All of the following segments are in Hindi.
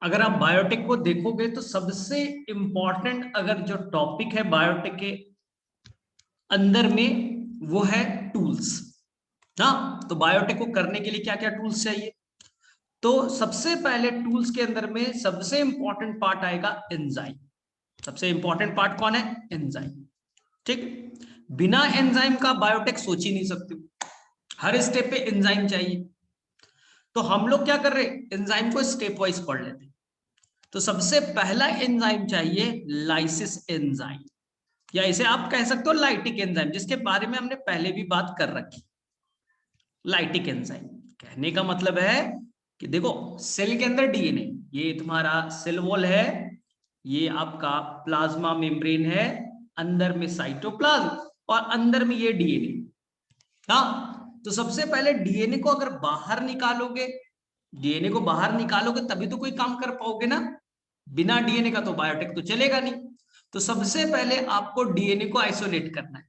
अगर आप बायोटेक को देखोगे तो सबसे इंपॉर्टेंट अगर जो टॉपिक है बायोटेक के अंदर में वो है टूल्स। हाँ, तो बायोटेक को करने के लिए क्या क्या टूल्स चाहिए? तो सबसे पहले टूल्स के अंदर में सबसे इंपॉर्टेंट पार्ट आएगा एंजाइम। सबसे इंपॉर्टेंट पार्ट कौन है? एंजाइम। ठीक, बिना एंजाइम का बायोटेक सोच ही नहीं सकते, हर स्टेप पे एंजाइम चाहिए। तो हम लोग क्या कर रहे हैं, एंजाइम को स्टेप वाइज पढ़ लेते हैं। तो सबसे पहला एंजाइम चाहिए लाइसिस एंजाइम, या इसे आप कह सकते हो लाइटिक एंजाइम, जिसके बारे में हमने पहले भी बात कर रखी। लाइटिक एंजाइम कहने का मतलब है कि देखो, सेल के अंदर डीएनए, ये तुम्हारा सेल वॉल है, ये आपका प्लाज्मा मेम्ब्रेन है, अंदर में साइटोप्लाज्म और अंदर में ये डीएनए। हाँ, तो सबसे पहले डीएनए को अगर बाहर निकालोगे, डीएनए को बाहर निकालोगे तभी तो कोई काम कर पाओगे ना। बिना डीएनए का तो बायोटेक तो चलेगा नहीं। तो सबसे पहले आपको डीएनए को आइसोलेट करना है।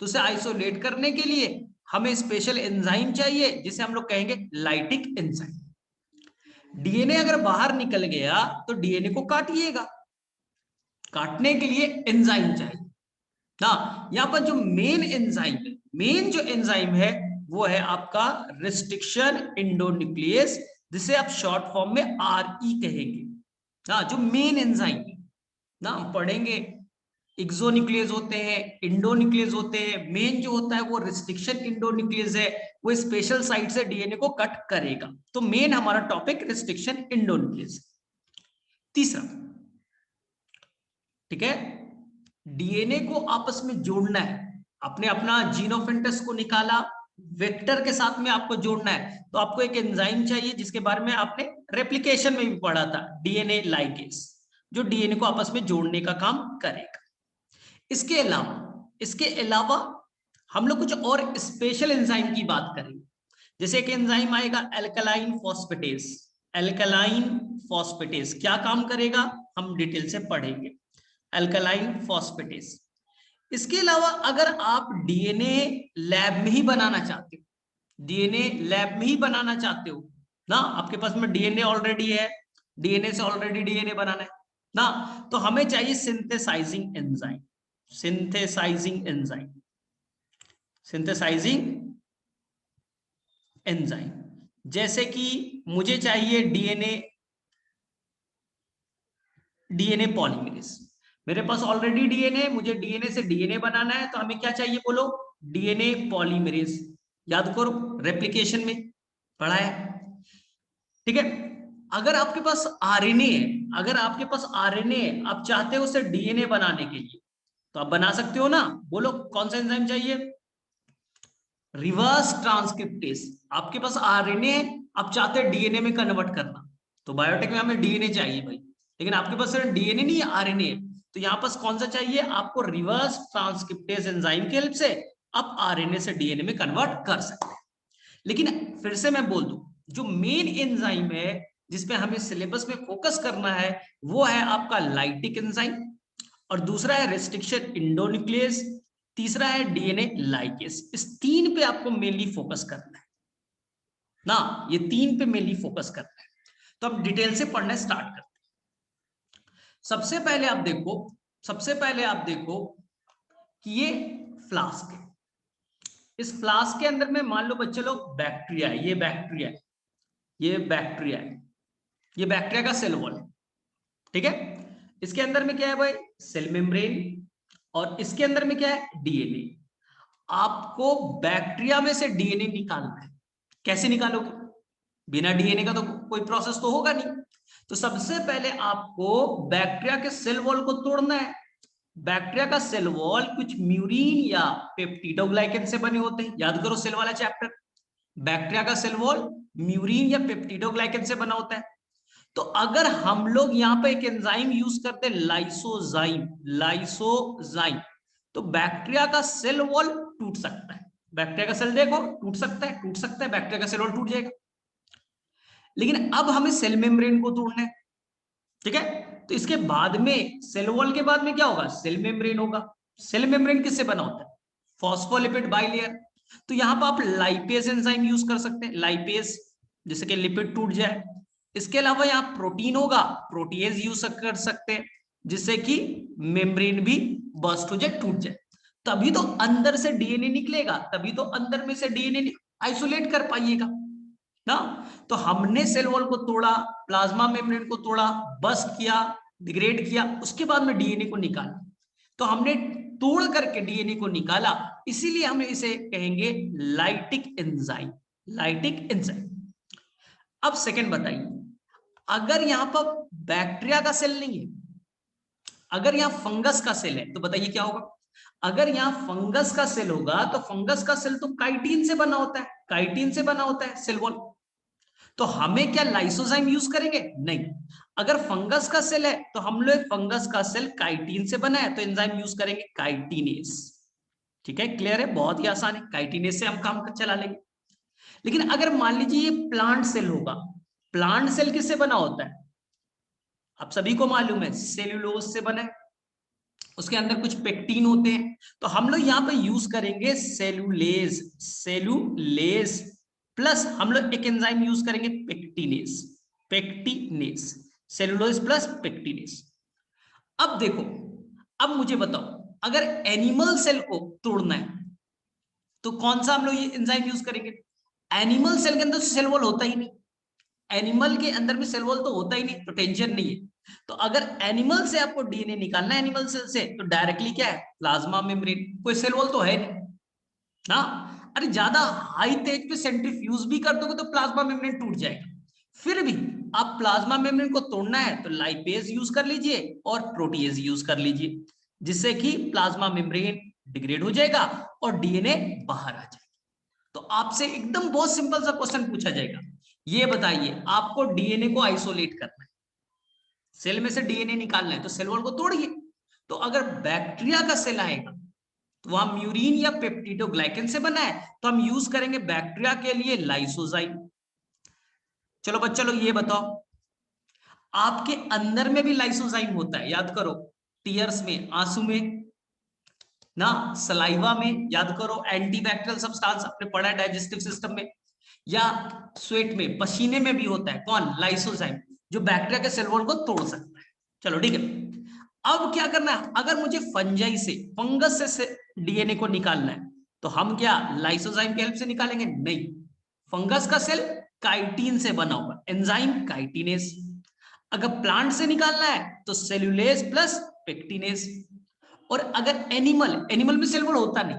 तो उसे आइसोलेट करने के लिए हमें स्पेशल एंजाइम चाहिए, जिसे हम लोग कहेंगे लाइटिक एंजाइम। डीएनए अगर बाहर निकल गया तो डीएनए को काटिएगा, काटने के लिए एंजाइम चाहिए ना। यहां पर जो मेन एंजाइम है, मेन जो एंजाइम है वो है आपका रिस्ट्रिक्शन इंडोन्यूक्लियस, जिसे आप शॉर्ट फॉर्म में आरई कहेंगे ना। जो मेन एंजाइम है ना, हम पढ़ेंगे एक्सोन्यूक्लियस होते हैं, इंडोन्यूक्लियस होते हैं। मेन जो होता है वो रिस्ट्रिक्शन इंडोन्यूक्लियस है, वो स्पेशल साइट से डीएनए को कट करेगा। तो मेन हमारा टॉपिक रिस्ट्रिक्शन इंडोन्यूक्लियस। तीसरा, ठीक है, डीएनए को आपस में जोड़ना है। आपने अपना जीन ऑफ इंटरेस्ट को निकाला, वेक्टर के साथ में आपको जोड़ना है, तो आपको एक एंजाइम चाहिए जिसके बारे में आपने रेप्लिकेशन में भी पढ़ा था, डीएनए लाइगेज, जो डीएनए को आपस में जोड़ने का काम करेगा। इसके अलावा हम लोग कुछ और स्पेशल एंजाइम की बात करेंगे। जैसे एक एंजाइम आएगा एल्कलाइन फॉस्फेटेज। एल्कलाइन फॉस्फेटेज क्या काम करेगा, हम डिटेल से पढ़ेंगे। Alkaline phosphatase. इसके अलावा अगर आप डीएनए लैब में ही बनाना चाहते हो, डीएनए लैब में ही बनाना चाहते हो ना, आपके पास में डीएनए ऑलरेडी है, डीएनए से ऑलरेडी डीएनए बनाना है ना, तो हमें चाहिए synthesising enzyme. Synthesising enzyme, synthesising enzyme. जैसे कि मुझे चाहिए डीएनए, डीएनए पॉलीमरेज। मेरे पास ऑलरेडी डीएनए है, मुझे डीएनए से डीएनए बनाना है, तो हमें क्या चाहिए बोलो, डीएनए पॉलीमरेज। याद करो, रेप्लिकेशन में पढ़ा है। ठीक है, अगर आपके पास आरएनए है, अगर आपके पास आरएनए है, आप चाहते हो उसे डीएनए बनाने के लिए, तो आप बना सकते हो ना। बोलो कौन सा एंजाइम चाहिए? Reverse transcriptase. आपके पास आरएनए है, आप चाहते हैं डीएनए में कन्वर्ट करना, तो बायोटेक में हमें डीएनए चाहिए भाई। लेकिन आपके पास सिर्फ डीएनए नहीं है, आरएनए है, तो यहां पास कौन सा चाहिए आपको? रिवर्स ट्रांसक्रिप्टेज एंजाइम की हेल्प से आप आरएनए से डीएनए में कन्वर्ट कर सकते हैं। लेकिन फिर से मैं बोल दूं, जो मेन एंजाइम है जिसपे हमें सिलेबस में फोकस करना है, वो है आपका लाइटिक एंजाइम, और दूसरा है रेस्ट्रिक्शन इंडोन्यूक्लियस, तीसरा है डीएनए लाइगेज। इस तीन पे आपको मेनली फोकस करना है ना, ये तीन पे मेनली फोकस करना है। तो अब डिटेल से पढ़ना स्टार्ट करते हैं। सबसे पहले आप देखो कि ये फ्लास्क है। इस फ्लास्क के अंदर में मान लो बच्चे लोग बैक्टीरिया है, ये बैक्टीरिया है, ये बैक्टीरिया है, ये बैक्टीरिया का सेल वॉल है। ठीक है, इसके अंदर में क्या है भाई? सेल मेम्ब्रेन, और इसके अंदर में क्या है? डीएनए। आपको बैक्टीरिया में से डीएनए निकालना है। कैसे निकालोगे? बिना डीएनए का तो कोई प्रोसेस तो होगा नहीं। तो सबसे पहले आपको बैक्टीरिया के सेल वॉल को तोड़ना है। बैक्टीरिया का सेल वॉल कुछ म्यूरिन या पेप्टिडोग्लाइकन से बने होते हैं। याद करो सेल वाला चैप्टर, बैक्टीरिया का सेल वॉल म्यूरिन या पेप्टिडोग्लाइकन से बना होता है। तो अगर हम लोग यहां पे एक एंजाइम यूज करते हैं लाइसोजाइम, लाइसोजाइम, तो बैक्टीरिया का सेल वॉल टूट सकता है। बैक्टीरिया का सेल देखो टूट सकता है, टूट सकता है, बैक्टीरिया का सेल वॉल टूट जाएगा। लेकिन अब हमें सेल मेम्ब्रेन को तोड़ना है। ठीक है, तो इसके बाद में सेल वॉल के बाद में क्या होगा? सेल मेम्ब्रेन होगा। सेल मेम्ब्रेन किससे बना होता है? Phospholipid bilayer. तो यहां पर आप लाइपेज एंजाइम यूज कर सकते हैं, लाइपेज, जैसे कि लिपिड टूट जाए। इसके अलावा यहाँ प्रोटीन होगा, प्रोटीएज यूज कर सकते हैं, जिससे कि मेम्ब्रेन भी बर्स्ट हो जाए, टूट जाए, तभी तो अंदर से डीएनए निकलेगा, तभी तो अंदर में से डीएनए आइसोलेट कर पाइएगा ना। तो हमने सेल वॉल को तोड़ा, प्लाज्मा मेम्ब्रेन को तोड़ा, बर्स्ट किया, डिग्रेड किया, उसके बाद में डीएनए को निकाला। तो हमने तोड़ करके डीएनए को निकाला, इसीलिए हम इसे कहेंगे लाइटिक एंजाइम, लाइटिक एंजाइम। अब सेकंड बताइए, अगर यहां पर बैक्टीरिया का सेल नहीं है, अगर यहां फंगस का सेल है, तो बताइए क्या होगा। अगर यहां फंगस का सेल होगा तो फंगस का सेल तो काइटिन से बना होता है, काइटिन से बना होता है सेल वॉल, तो हमें क्या लाइसोजाइम यूज करेंगे? नहीं। अगर फंगस का सेल है तो हम लोग फंगस का सेल काइटिन से बना है, तो एंजाइम यूज करेंगे काइटिनेस। ठीक है, क्लियर है, बहुत ही आसान है, काइटिनेस से हम काम चला लेंगे। लेकिन अगर मान लीजिए ये प्लांट सेल होगा, प्लांट सेल किससे बना होता है? आप सभी को मालूम है, सेल्यूलोज से बना है, उसके अंदर कुछ पेक्टिन होते हैं, तो हम लोग यहाँ पे यूज करेंगे सेल्यूलेज, सेल्यूलेज प्लस हम लोग एक एंजाइम यूज करेंगे पेक्टिनेस, पेक्टिनेस, सेल्यूलोज प्लस पेक्टिनेस। अब देखो, अब मुझे बताओ, अगर एनिमल सेल को तोड़ना है तो कौन सा हम लोग ये एंजाइम यूज करेंगे? एनिमल सेल के अंदर सेल वॉल होता ही नहीं, एनिमल के अंदर में सेल वॉल तो होता ही नहीं, तो टेंशन नहीं है। तो अगर एनिमल से आपको डीएनए निकालना है, एनिमल सेल से, तो डायरेक्टली क्या है? प्लाज्मा मेम्ब्रेन, कोई सेल वॉल तो है नहीं ना। अरे ज्यादा हाई तेज पे सेंट्रीफ्यूज भी कर दोगे तो प्लाज्मा मेम्ब्रेन टूट जाएगा। फिर भी आप प्लाज्मा मेम्ब्रेन को तोड़ना है तो लाइपेज यूज कर लीजिए और प्रोटीएज यूज कर लीजिए, जिससे कि प्लाज्मा मेम्ब्रेन डिग्रेड हो जाएगा और डीएनए बाहर आ जाएगा। तो आपसे एकदम बहुत सिंपल सा क्वेश्चन पूछा जाएगा, ये बताइए आपको डीएनए को आइसोलेट करना है, सेल में से डीएनए निकालना है, तो सेल वॉल को तोड़िए। तो अगर बैक्टीरिया का सेल आएगा तो वहां म्यूरिन या पेप्टिडोग्लाइकन से बना है, तो हम यूज करेंगे बैक्टीरिया के लिए लाइसोजाइम। चलो बच्चा लोग ये बताओ, आपके अंदर में भी लाइसोजाइम होता है, याद करो, टीयर्स में, आंसू में ना, सलाइवा में, याद करो, एंटीबैक्टीरियल सब्सटेंस आपने पढ़ा है डाइजेस्टिव सिस्टम में, या स्वेट में, पसीने में भी होता है, कौन? लाइसोजाइम, जो बैक्टीरिया के सेल वॉल को तोड़ सकता है। चलो ठीक है, अब क्या करना है, अगर मुझे फंजाई से, फंगस से डीएनए को निकालना है, तो हम क्या लाइसोजाइम की हेल्प से निकालेंगे? नहीं, फंगस का सेल काइटिन से बना होगा, एंजाइम काइटिनेस। अगर प्लांट से निकालना है तो सेल्यूलेज प्लस पेक्टिनेस। और अगर एनिमल, एनिमल में सेल वॉल होता नहीं,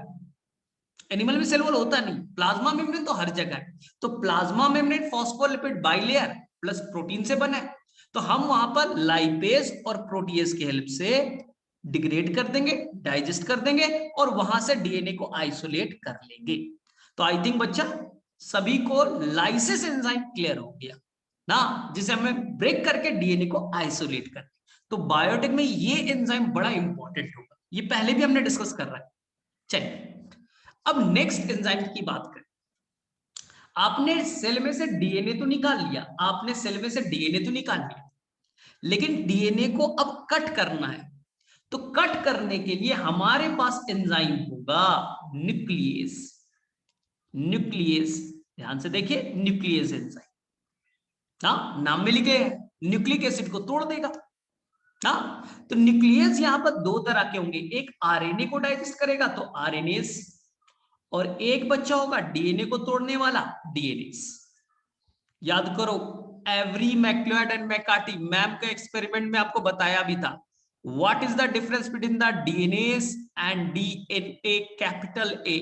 एनिमल में सेल वॉल होता नहीं, प्लाज्मा मेम्ब्रेन तो हर जगह है, तो plasma membrane phospholipid bilayer plus protein से बना है, तो हम वहां पर लाइपेज और प्रोटीएज की हेल्प से डिग्रेड कर देंगे, डाइजेस्ट कर देंगे और वहां से डीएनए को आइसोलेट कर लेंगे। तो आई थिंक बच्चा सभी को लाइसिस एंजाइम क्लियर हो गया ना, जिसे हमें ब्रेक करके डीएनए को आइसोलेट कर। तो बायोटेक में ये एंजाइम बड़ा इंपॉर्टेंट होगा, ये पहले भी हमने डिस्कस कर रहा है। चलिए अब नेक्स्ट एंजाइम की बात करें। आपने सेल में से डीएनए तो निकाल लिया, आपने सेल में से डीएनए तो निकाल लिया, लेकिन डीएनए को अब कट करना है, तो कट करने के लिए हमारे पास एंजाइम होगा न्यूक्लियस, न्यूक्लियस, ध्यान से देखिए, न्यूक्लियस एंजाइम ना, नाम में लिखे न्यूक्लिक एसिड को तोड़ देगा ना। तो न्यूक्लियस यहां पर दो तरह के होंगे, एक आरएनए को डाइजेस्ट करेगा तो आरएनएस, और एक बच्चा होगा डीएनए को तोड़ने वाला, डीएनएस। याद करो, Avery MacLeod and McCarty ma'am के एक्सपेरिमेंट में आपको बताया भी था, what is the difference between the DNase and DNA capital A.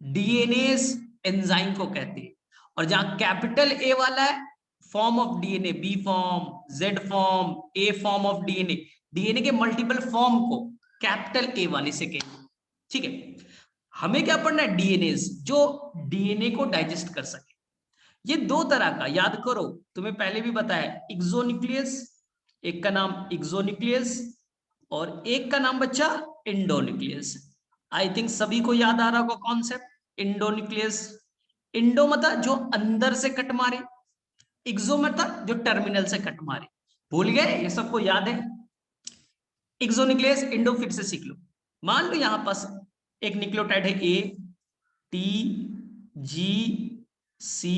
DNase enzyme को कहते हैं, और जहां कैपिटल ए वाला है form of DNA, B form, Z form, A form of DNA, DNA के मल्टीपल फॉर्म को कैपिटल ए वाले से कहते हैं। ठीक है, हमें क्या पढ़ना है? डीएनए जो डीएनए को डाइजेस्ट कर सके। ये दो तरह का, याद करो, तुम्हें पहले भी बताया, एक्सोन्यूक्लियस, एक का नाम एक्सोन्यूक्लियस और एक का नाम बच्चा इंडोन्यूक्लियस। आई थिंक सभी को याद आ रहा होगा कॉन्सेप्ट, इंडोन्यूक्लियस। इंडो मतलब जो अंदर से कट मारे, एक्सो मतलब जो टर्मिनल से कट मारे। भूल गए? ये सबको याद है? एक्सोन्यूक्लियस, इंडो फिर से सीख लो। मान लो यहां पास एक न्यूक्लियोटाइड है ए, टी, जी, सी,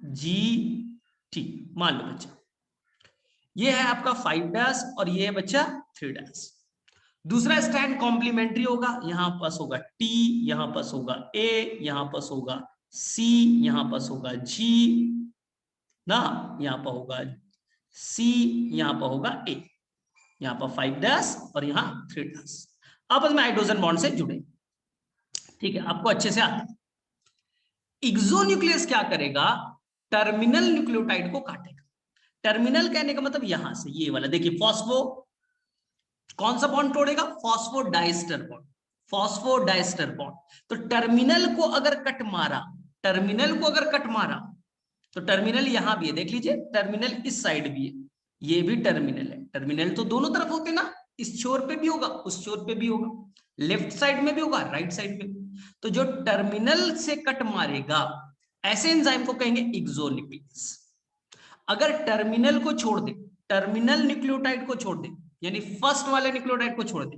जी, ठीक, मान लो बच्चा ये है आपका 5' और ये है बच्चा 3'। दूसरा स्टैंड कॉम्प्लीमेंट्री होगा, यहां पास होगा टी, यहां पास होगा ए, यहां पास होगा सी, यहां पास होगा जी ना, यहां पर होगा सी, यहां पर होगा ए, यहां पर 5' और यहां 3'। आपस में हाइड्रोजन बॉन्ड से जुड़े। ठीक है, आपको अच्छे से आता है। एक्सोन्यूक्लियस क्या करेगा, टर्मिनल न्यूक्लियोटाइड को काटेगा। टर्मिनल कहने का मतलब यहां से ये वाला, देखिए फॉस्फो कौन सा बॉन्ड तोड़ेगा, फॉस्फोडाइस्टर बॉन्ड, फॉस्फोडाइस्टर बॉन्ड। तो टर्मिनल को अगर कट मारा, टर्मिनल को अगर कट मारा तो टर्मिनल यहां भी है, देख लीजिए टर्मिनल इस साइड भी है, ये भी टर्मिनल है। टर्मिनल तो दोनों तरफ होते ना, इस छोर पे भी होगा उस छोर पे भी होगा, लेफ्ट साइड में भी होगा राइट साइड में। तो जो टर्मिनल से कट मारेगा ऐसे एंजाइम को कहेंगे एक्सोन्यूक्लियस। अगर टर्मिनल को छोड़ दे, टर्मिनल न्यूक्लियोटाइड को छोड़ दे, यानी फर्स्ट वाले न्यूक्लियोटाइड को छोड़ दे,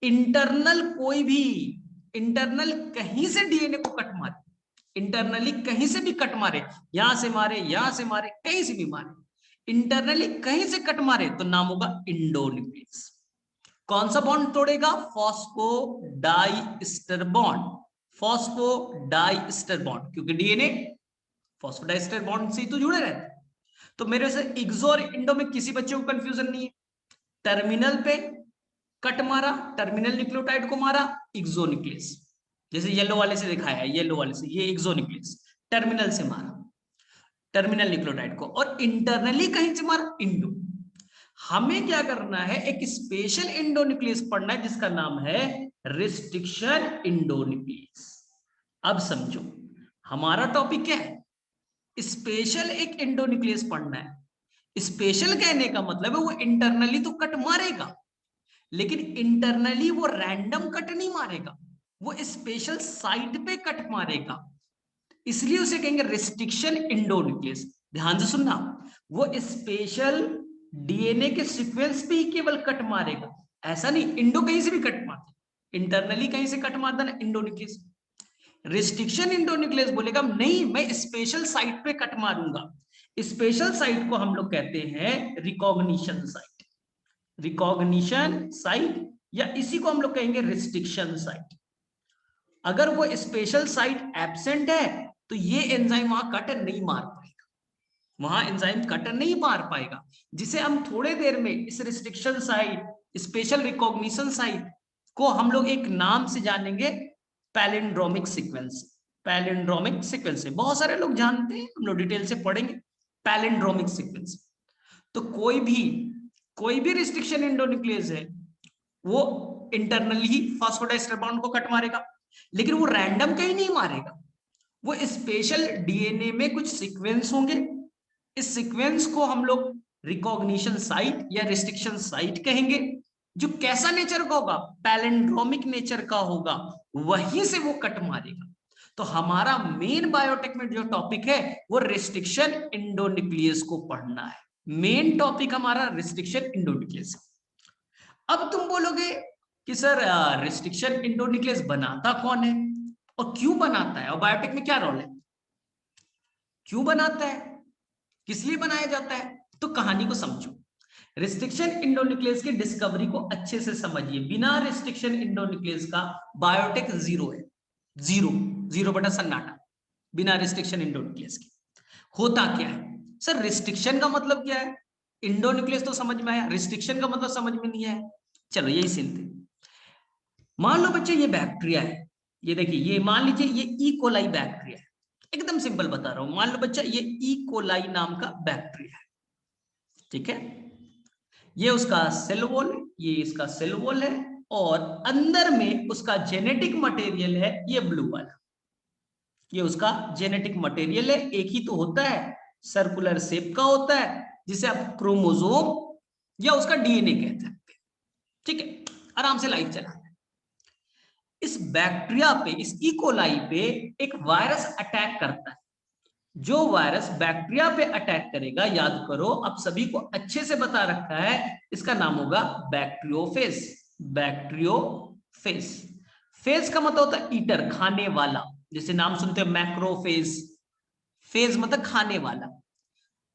इंटरनल कोई भी, इंटरनल कहीं से डीएनए को कट मारे, इंटरनली कहीं से भी कट मारे, यहां से मारे, यहां से मारे, कहीं से भी मारे, इंटरनली कहीं से कट मारे तो नाम होगा इंडोन्यूक्लियस। कौन सा बॉन्ड तोड़ेगा, फॉस्फोडाइस्टर बॉन्ड, फॉस्फोडाइस्टर बॉन्ड, क्योंकि डीएनए फॉस्फोडाइस्टर बॉन्ड से ही तो जुड़े रहते हैं। तो मेरे से एक्सो और इंडो में किसी बच्चे को कंफ्यूजन नहीं है। टर्मिनल पे कट मारा, टर्मिनल न्यूक्लियोटाइड को मारा, एक्सोन्यूक्लियस, जैसे येलो वाले से दिखाया है, येलो वाले से, ये एक्सोन्यूक्लियस, टर्मिनल से मारा टर्मिनल न्यूक्लियोटाइड को, और इंटरनली कहीं से मारा इंडो। हमें क्या करना है, एक स्पेशल इंडोन्यूक्लियस पढ़ना है जिसका नाम है रिस्ट्रिक्शन इंडोन्यूक्लियस। अब समझो हमारा टॉपिक क्या है, स्पेशल एक इंडोन्यूक्लियस पढ़ना है। स्पेशल कहने का मतलब है वो इंटरनली तो कट मारेगा, लेकिन इंटरनली वो रैंडम कट नहीं मारेगा, वो स्पेशल साइट पे कट मारेगा, इसलिए उसे कहेंगे रिस्ट्रिक्शन इंडोन्यूक्लियस। ध्यान से सुनना, वो स्पेशल डीएनए के सीक्वेंस पे ही केवल कट मारेगा, ऐसा नहीं इंडो कहीं से भी कट मारता, इंटरनली कहीं से कट मारता ना इंडोन्यूक्लियस। रिस्ट्रिक्शन इंडोन्यूक्लियस बोलेगा नहीं, मैं स्पेशल साइट पे कट मारूंगा। स्पेशल साइट को हम लोग कहते हैं रिकॉग्निशन साइट, रिकॉग्निशन साइट, या इसी को हम लोग कहेंगे रिस्ट्रिक्शन साइट। अगर वो स्पेशल साइट एब्सेंट है तो ये एंजाइम वहां कट नहीं मार पाएगा, वहां एंजाइम कट नहीं मार पाएगा, जिसे हम थोड़े देर में इस restriction site, special recognition site को हम लोग एक नाम से जानेंगे, पैलिंड्रोमिक सीक्वेंस। पैलिंड्रोमिक सीक्वेंस है, बहुत सारे लोग जानते हैं, हम लोग डिटेल से पढ़ेंगे पैलिंड्रोमिक सीक्वेंस। तो कोई भी रिस्ट्रिक्शन इंडोन्यूक्लियस है वो इंटरनली ही फॉस्फोडाइस्टर बॉन्ड को कट मारेगा, लेकिन वो रैंडम कहीं नहीं मारेगा, वो स्पेशल डीएनए में कुछ सीक्वेंस होंगे, इस सीक्वेंस को हम लोग रिकॉग्निशन साइट या रिस्ट्रिक्शन साइट कहेंगे, जो कैसा नेचर का होगा, पैलिंड्रोमिक नेचर का होगा, वहीं से वो कट मारेगा। तो हमारा मेन बायोटेक में जो टॉपिक है वो रिस्ट्रिक्शन इंडोन्यूक्लियस को पढ़ना है, मेन टॉपिक हमारा रिस्ट्रिक्शन इंडोन्यूक्लियस। अब तुम बोलोगे कि सर रिस्ट्रिक्शन इंडोन्यूक्लियस बनाता कौन है और क्यों बनाता है, और बायोटेक में क्या रोल है, क्यों बनाता है, किस लिए बनाया जाता है। तो कहानी को समझो, रिस्ट्रिक्शन इंडोन्यूक्लियस की डिस्कवरी को अच्छे से समझिए। बिना रिस्ट्रिक्शन इंडोन्यूक्लियस का बायोटेक जीरो है, जीरो, जीरो बटा सन्नाटा, बिना रिस्ट्रिक्शन इंडोन्यूक्लियस के। होता क्या है सर, रिस्ट्रिक्शन का मतलब क्या है, इंडोन्यूक्लियस तो समझ में आया, रिस्ट्रिक्शन का मतलब समझ में नहीं आया। चलो यही सीखते। मान लो बच्चे ये बैक्टीरिया है, ये देखिए, ये मान लीजिए ये ई कोलाई बैक्टीरिया है, एकदम सिंपल बता रहा हूं। मान लो बच्चा ये ई कोलाई नाम का बैक्टीरिया है, ठीक है, ये उसका सेल वॉल, ये इसका सेल वॉल है, और अंदर में उसका जेनेटिक मटेरियल है ये ब्लू वाला, ये उसका जेनेटिक मटेरियल है। एक ही तो होता है, सर्कुलर शेप का होता है, जिसे आप क्रोमोसोम या उसका डीएनए कह सकते हैं, ठीक है। आराम से लाइट चला, इस बैक्टीरिया पे, इस ई कोलाई पे एक वायरस अटैक करता है। जो वायरस बैक्टीरिया पे अटैक करेगा, याद करो, अब सभी को अच्छे से बता रखा है, इसका नाम होगा बैक्टीरियोफेज। बैक्टीरियोफेज, फेज का मतलब होता है ईटर, खाने वाला, जैसे नाम सुनते हो मैक्रोफेज, फेज मतलब खाने वाला।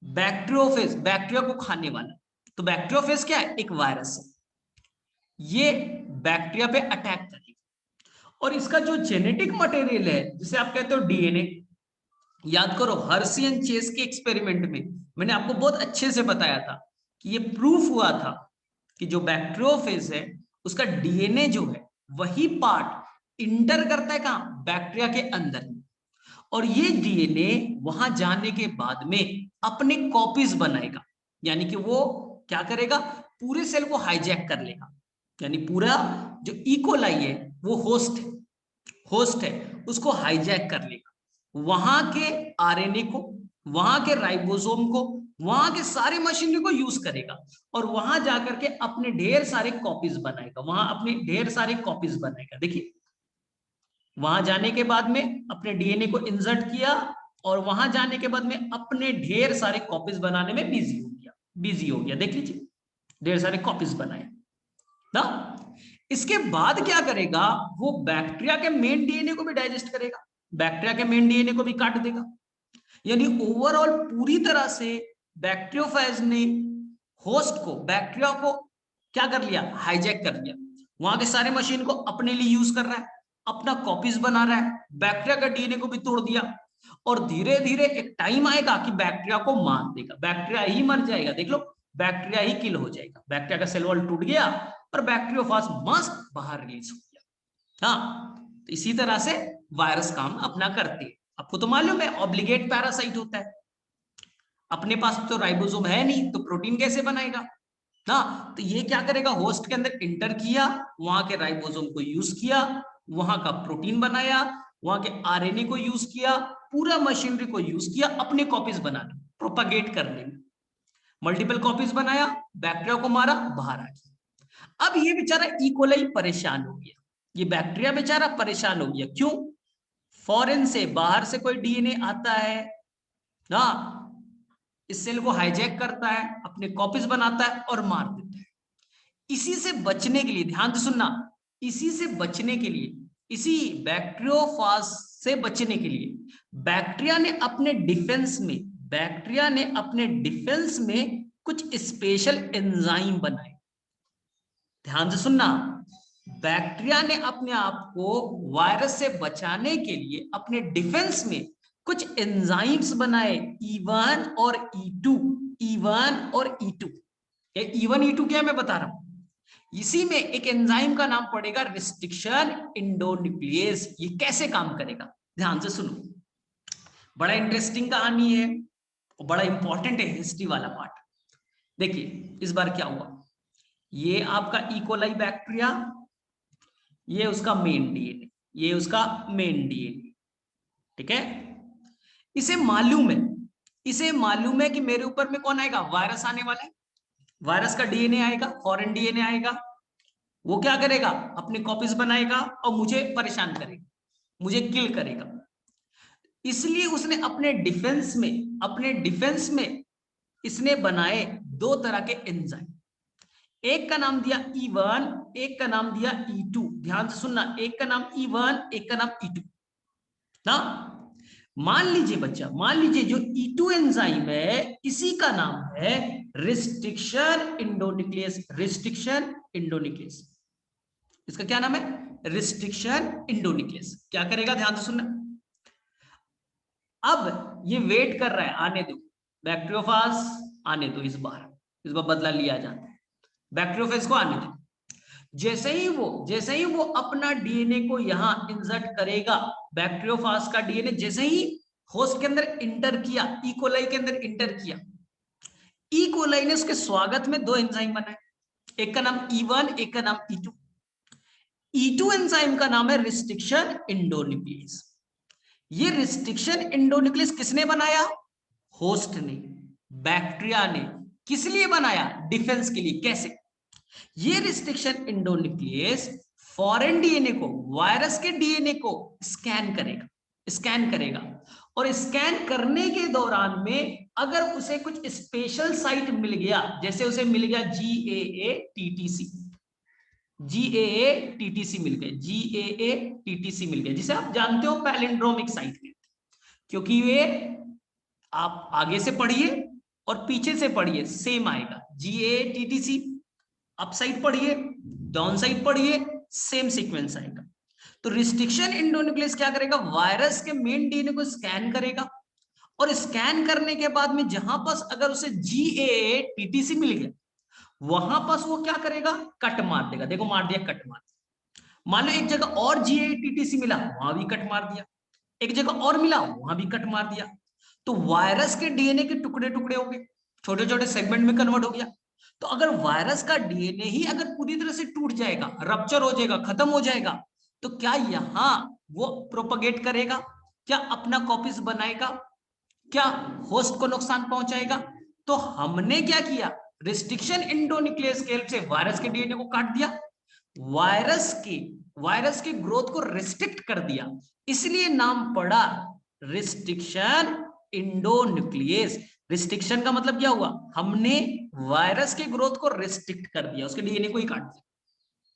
बैक्टीरियोफेज, बैक्टीरिया को खाने वाला। तो बैक्टीरियोफेज क्या है? एक वायरस है, ये बैक्टीरिया पे अटैक करेगा। और इसका जो जेनेटिक मटेरियल है, जिसे आप कहते हो डीएनए, याद करो हर्शी एंड चेस के एक्सपेरिमेंट में मैंने आपको बहुत अच्छे से बताया था कि ये प्रूफ हुआ था कि जो बैक्टीरियोफेज है उसका डीएनए जो है वही पार्ट इंटर करता है कहां? बैक्टीरिया के अंदर। और ये डीएनए वहां जाने के बाद में अपने कॉपीज बनाएगा, यानी कि वो क्या करेगा? पूरे सेल को हाईजैक कर लेगा। यानी पूरा जो इकोलाई है वो होस्ट है, उसको हाईजैक कर लेगा। वहां के आरएनए को, वहां के राइबोसोम को, वहां के सारे मशीनरी को यूज करेगा और वहां जाकर के अपने ढेर सारे कॉपीज बनाएगा, वहां अपने ढेर सारे कॉपीज बनाएगा। देखिए, वहां जाने के बाद में अपने डीएनए को इंसर्ट किया और वहां जाने के बाद में अपने ढेर सारे कॉपीज बनाने में बिजी हो गया। देख लीजिए, ढेर सारे कॉपीज बनाए ना। इसके बाद क्या करेगा? वो बैक्टीरिया के मेन डीएनए को भी डाइजेस्ट करेगा, बैक्टीरिया के मेन डीएनए को भी काट देगा। यानी ओवरऑल पूरी तरह से बैक्टीरियोफेज ने होस्ट को, बैक्टीरिया को क्या कर लिया? हाईजैक कर लिया। वहां के सारे मशीन को अपने लिए यूज कर रहा है, अपना कॉपीज बना रहा है, बैक्टीरिया का डीएनए को भी तोड़ दिया। और धीरे धीरे एक टाइम आएगा कि बैक्टीरिया को मार देगा, बैक्टीरिया ही मर जाएगा। देख लो, बैक्टीरिया ही किल हो जाएगा, बैक्टीरिया का सेल वॉल टूट गया और बैक्टीरियोफाज मस्त बाहर रिलीज हो गया। हाँ, तो इसी तरह से वायरस काम अपना करते हैं। आपको तो मालूम है ऑब्लिगेट पैरासाइट होता है, अपने पास तो राइबोसोम है नहीं तो प्रोटीन कैसे बनाएगा ना। तो ये क्या करेगा? होस्ट के अंदर इंटर किया, वहां के राइबोसोम को यूज किया, वहां का प्रोटीन बनाया, वहां के आरएनए को यूज किया, पूरा मशीनरी को यूज किया अपने कॉपीज बनाने, प्रोपागेट करने में। मल्टीपल कॉपीज बनाया, बैक्टीरिया को मारा, बाहर आ गया। अब ये बेचारा इकोलाई परेशान हो गया, ये बैक्टीरिया बेचारा परेशान हो गया। क्यों? फॉरेन से, बाहर से कोई डीएनए आता है ना, इस सेल को हाईजैक करता है, अपने कॉपीज बनाता है और मार देता है। इसी से बचने के लिए, ध्यान से सुनना, इसी से बचने के लिए, इसी बैक्टीरियोफाज से बचने के लिए बैक्टीरिया ने अपने डिफेंस में, बैक्टीरिया ने अपने डिफेंस में कुछ स्पेशल एंजाइम बनाए। ध्यान से सुनना, बैक्टीरिया ने अपने आप को वायरस से बचाने के लिए अपने डिफेंस में कुछ एंजाइम्स बनाए, E1 और E2, E1 और E2। ये E1 E2 क्या है मैं बता रहा हूं। इसी में एक एंजाइम का नाम पड़ेगा रिस्ट्रिक्शन इंडोन्यूक्लियेज। ये कैसे काम करेगा? ध्यान से सुनो, बड़ा इंटरेस्टिंग कहानी है और बड़ा इंपॉर्टेंट है, हिस्ट्री वाला पार्ट। देखिए इस बार क्या हुआ, ये आपका इकोलाई बैक्टीरिया, ये उसका मेन डीएनए, ये उसका मेन डीएनए, ठीक है। इसे मालूम है, इसे मालूम है कि मेरे ऊपर में कौन आएगा? वायरस आने वाला है, वायरस का डीएनए आएगा, फॉरेन डीएनए आएगा। वो क्या करेगा? अपनी कॉपीज बनाएगा और मुझे परेशान करेगा, मुझे किल करेगा। इसलिए उसने अपने डिफेंस में, अपने डिफेंस में इसने बनाए दो तरह के एंजाइम। एक का नाम दिया E1, एक का नाम दिया E2। ध्यान से सुनना, एक का नाम E1, एक का नाम E2 ना। मान लीजिए बच्चा, मान लीजिए जो E2 एंजाइम है इसी का नाम है रिस्ट्रिक्शन इंडोन्यूक्लियस, रिस्ट्रिक्शन इंडोन्यूक्लियस। इसका क्या नाम है? Restriction endonuclease. क्या करेगा? ध्यान से सुनना, अब ये वेट कर रहा है, आने दो बैक्टीरियोफाज, आने दो, इस बार बदला लिया जाता है, बैक्टीरियोफेज को आने दो। जैसे ही वो अपना डीएनए को यहां इंसर्ट करेगा, बैक्टीरियोफाज का डीएनए जैसे ही होस्ट के अंदर इंटर किया, इकोलाई के अंदर इंटर किया, इकोलाई ने उसके स्वागत में दो एंजाइम बनाए, एक का नाम E1, एक का नाम E2। E2 एंजाइम का नाम है रिस्ट्रिक्शन इंडोन्यूक्लियस। ये रिस्ट्रिक्शन इंडोन्यूक्लियस किसने बनाया? होस्ट ने, बैक्टीरिया ने। किस लिए बनाया? डिफेंस के लिए। कैसे? ये रिस्ट्रिक्शन इंडोन्यूक्लियस फॉरेन डीएनए को, वायरस के डीएनए को स्कैन करेगा, स्कैन करेगा। और स्कैन करने के दौरान में अगर उसे कुछ स्पेशल साइट मिल गया, जैसे उसे मिल गया GAA-TTC, GAA-TTC मिल गए, GAA-TTC मिल गए, जिसे आप जानते हो पैलिंड्रोमिक साइट में, क्योंकि ये आप आगे से पढ़िए, और पीछे से पढ़िए सेम आएगा, GATTC। अप साइड पढ़िए, डाउन साइड पढ़िए, सेम सीक्वेंस आएगा। तो रिस्ट्रिक्शन एंडोन्यूक्लियस क्या करेगा, वायरस के मेन डीएनए को स्कैन करेगा, और स्कैन करने के बाद में जहां पास अगर उसे GATTC मिल गया, वहां पास वो क्या करेगा, कट मार देगा। देखो मार दिया, कट मार दिया। मान लो एक जगह और GATTC मिला, वहां भी कट मार दिया, एक जगह और मिला, वहां भी कट मार दिया। तो वायरस के डीएनए के टुकड़े टुकड़े हो गए, छोटे छोटे सेगमेंट में कन्वर्ट हो गया। तो अगर वायरस का डीएनए ही अगर पूरी तरह से टूट जाएगा, रप्चर हो जाएगा, खत्म हो जाएगा, तो क्या यहां वो प्रोपगेट करेगा, क्या अपना कॉपीज बनाएगा, क्या होस्ट को नुकसान पहुंचाएगा? तो हमने क्या किया, रिस्ट्रिक्शन एंडोन्यूक्लियस के हेल्प से वायरस के डीएनए को काट दिया, वायरस की ग्रोथ को रिस्ट्रिक्ट कर दिया, इसलिए नाम पड़ा रिस्ट्रिक्शन एंडोन्यूक्लियस। रिस्ट्रिक्शन का मतलब क्या हुआ, हमने वायरस के ग्रोथ को रिस्ट्रिक्ट कर दिया, उसके डीएनए को ही काट दिया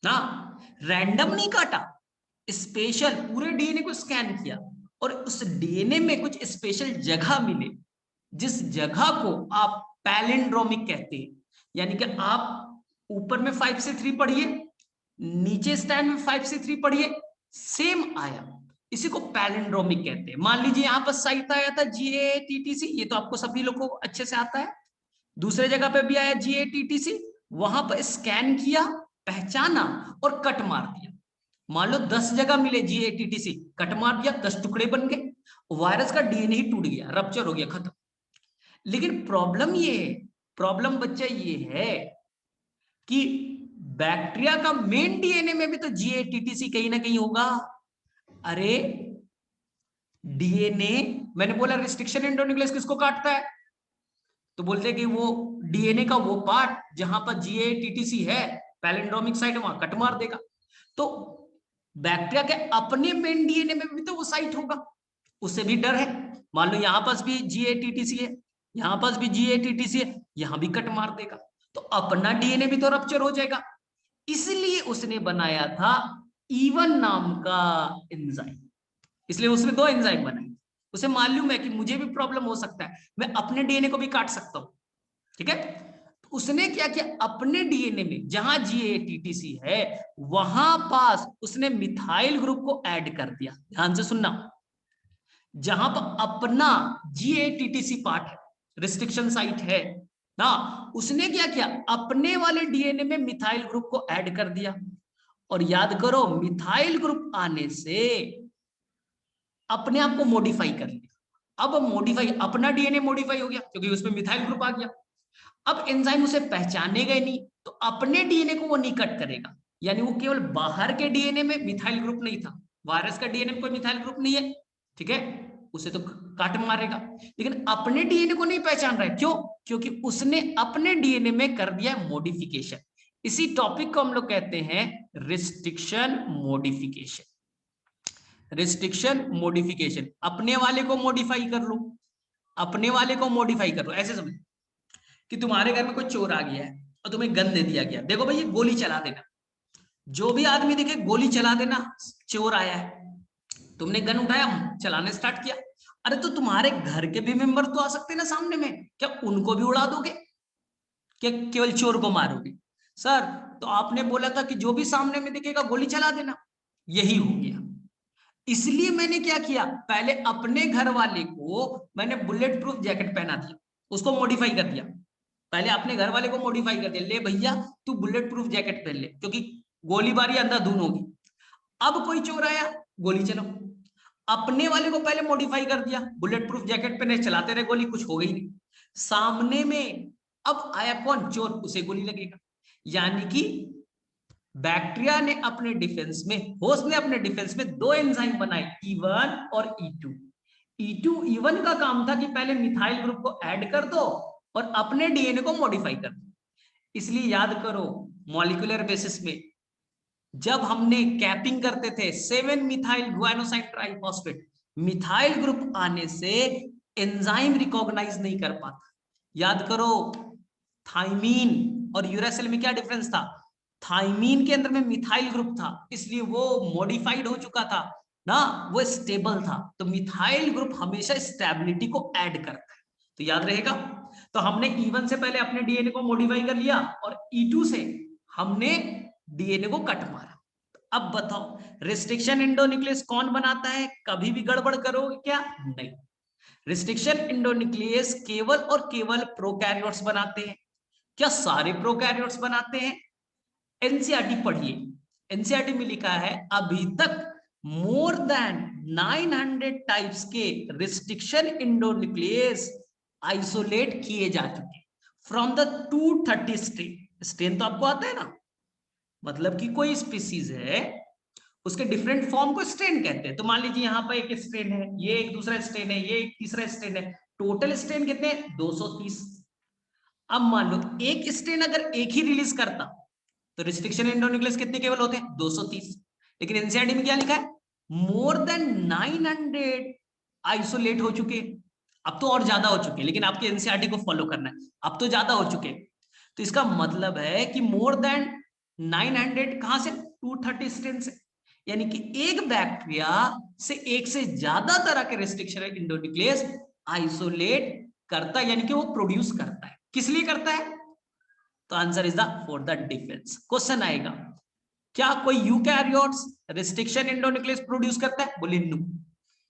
ना, रैंडम नहीं काटा, स्पेशल पूरे डीएनए को स्कैन किया, और उस डीएनए में कुछ स्पेशल जगह मिले, जिस जगह को आप पैलिंड्रोमिक कहते हैं। यानी कि आप ऊपर में 5 से 3 पढ़िए, नीचे स्टैंड में 5 से 3 पढ़िए, सेम आया, इसी को पैलिंड्रोमिक कहते हैं। मान लीजिए यहां पर साइट आया था GATTC, ये तो आपको सभी लोग को अच्छे से आता है। दूसरे जगह पे भी आया GATTC, वहां पर स्कैन किया, पहचाना और कट मार दिया। मान लो 10 जगह मिले GATTC, कट मार दिया, 10 टुकड़े बन गए, वायरस का डीएनए ही टूट गया, रप्चर हो गया, खत्म। लेकिन प्रॉब्लम बच्चा ये है कि बैक्टीरिया का मेन डीएनए में भी तो GATTC कहीं ना कहीं होगा। अरे डीएनए, मैंने बोला रिस्ट्रिक्शन एंडोन्यूक्लियस किसको काटता है, तो बोलते हैं कि वो डीएनए का वो पार्ट जहां पर GATTC है, पैलिंड्रोमिक साइट, वहां कट मार देगा। तो बैक्टीरिया के अपने मेन डीएनए में भी तो वो साइट होगा, उससे भी डर है। मान लो यहां पास भी GATTC है, यहां पास भी GATTC है, यहां भी कट मार देगा, तो अपना डीएनए भी तो रप्चर हो जाएगा। इसलिए उसने बनाया था E1 नाम का एंजाइम, इसलिए उसने 2 एंजाइम बनाए। उसे मालूम है कि मुझे भी प्रॉब्लम हो सकता है, मैं अपने डीएनए को भी काट सकता हूं, ठीक है। तो उसने क्या किया, अपने डीएनए में जहां GATTC है, वहां पास उसने मिथाइल ग्रुप को ऐड कर दिया। ध्यान से सुनना, जहां पर अपना GATTC पार्ट है, रिस्ट्रिक्शन साइट है ना, उसने क्या किया, अपने वाले डीएनए में मिथाइल ग्रुप को ऐड कर दिया। और याद करो, मिथाइल ग्रुप आने से अपने आप को मॉडिफाई कर लिया। अब मॉडिफाई, अपना डीएनए मॉडिफाई हो गया क्योंकि उसमें मिथाइल ग्रुप आ गया। अब एंजाइम उसे पहचानेगा ही नहीं, तो अपने डीएनए को वो नहीं कट करेगा। यानी वो केवल बाहर के डीएनए में मिथाइल ग्रुप नहीं था, वायरस का डीएनए में कोई मिथाइल ग्रुप नहीं है, ठीक है, उसे तो काट मारेगा। लेकिन अपने डीएनए को नहीं पहचान रहा है, क्यों? क्योंकि उसने अपने डीएनए में कर दिया मॉडिफिकेशन। इसी टॉपिक को हम लोग कहते हैं रिस्ट्रिक्शन मॉडिफिकेशन। रिस्ट्रिक्शन मॉडिफिकेशन, अपने वाले को मॉडिफाई कर लो, अपने वाले को मॉडिफाई कर लो। ऐसे समझ कि तुम्हारे घर में कोई चोर आ गया है और तुम्हें गन दे दिया गया, देखो भाई ये गोली चला देना, जो भी आदमी देखे गोली चला देना, चोर आया है, तुमने गन उठाया, चलाने स्टार्ट किया। अरे तो तुम्हारे घर के भी मेंबर तो आ सकते हैं ना सामने में, क्या उनको भी उड़ा दोगे, क्या केवल चोर को मारोगे? सर तो आपने बोला था कि जो भी सामने में दिखेगा गोली चला देना, यही हो गया। इसलिए मैंने क्या किया, पहले अपने घर वाले को मैंने बुलेट प्रूफ जैकेट पहना दिया, उसको मॉडिफाई कर दिया। पहले अपने घर वाले को मॉडिफाई कर दिया, ले भैया तू बुलेट प्रूफ जैकेट पहन ले, क्योंकि गोलीबारी अंधाधुन होगी। अब कोई चोर आया, गोली चलो, अपने वाले को पहले मॉडिफाई कर दिया, बुलेट प्रूफ जैकेट पहने, चलाते रहे गोली, कुछ हो गई नहीं। सामने में अब आया कौन, चोर, उसे गोली लगेगा। यानी कि बैक्टीरिया ने अपने डिफेंस में, होस्ट ने अपने डिफेंस में 2 एंजाइम बनाए, E1 और E2। E2 E1 का काम था कि पहले मिथाइल ग्रुप को ऐड कर दो और अपने डीएनए को मॉडिफाई कर दो। इसलिए याद करो, मॉलिक्यूलर बेसिस में जब हमने कैपिंग करते थे 7 मिथाइल गुआनोसाइड ट्राइफॉस्फेट, मिथाइल ग्रुप आने से एंजाइम रिकॉग्नाइज नहीं कर पाता। याद करो, थाइमीन और यूरासिल में क्या डिफरेंस था, थाइमीन के अंदर में मिथाइल ग्रुप था, इसलिए वो मॉडिफाइड हो चुका था ना, वो स्टेबल था। तो मिथाइल ग्रुप हमेशा स्टेबिलिटी को ऐड करता है, तो याद रहेगा। तो हमने E1 से पहले अपने डीएनए को मॉडिफाई कर लिया और E2 से हमने डीएनए को कट मारा। अब बताओ रिस्ट्रिक्शन एंडोन्यूक्लियस कौन बनाता है? कभी भी गड़बड़ करोगे क्या? नहीं, रिस्ट्रिक्शन एंडोन्यूक्लियस केवल और केवल प्रोकैरियोट्स बनाते हैं। क्या सारे प्रोकैरियोट्स बनाते हैं? एनसीईआरटी पढ़िए, एनसीईआरटी में लिखा है अभी तक मोर देन 900 टाइप्स के रिस्ट्रिक्शन एंडोन्यूक्लियस आइसोलेट किए जा चुके फ्रॉम द 230 स्ट्रेन। स्ट्रेन तो आपको आता है ना, मतलब कि कोई स्पीसीज है उसके डिफरेंट फॉर्म को स्ट्रेन कहते हैं। तो मान लीजिए यहाँ पर एक स्ट्रेन है, ये एक दूसरा स्ट्रेन है, ये एक तीसरा स्ट्रेन है, टोटल स्ट्रेन कितने? 230। अब मान लो एक स्ट्रेन अगर एक ही रिलीज करता तो रिस्ट्रिक्शन एंडोन्यूक्लियस कितने केवल होते हैं? 230। लेकिन एनसीईआरटी में क्या लिखा है? मोर देन 900 आइसोलेट हो चुके। अब तो और ज्यादा हो चुके, लेकिन आपके एनसीईआरटी को फॉलो करना है, अब तो ज्यादा हो चुके। तो इसका मतलब है कि मोर देन 900 कहां से? 230 स्ट्रेन से। यानी कि एक बैक्टीरिया से एक से ज्यादा तरह के रिस्ट्रिक्शन एंडोन्यूक्लियस आइसोलेट करता है, यानी कि वो प्रोड्यूस करता है। किस लिए करता है? तो answer is the for the defence. Question आएगा, क्या कोई यूकैरियोट्स रिस्ट्रिक्शन एंडोन्यूक्लियस प्रोड्यूस करता है? बोले नो,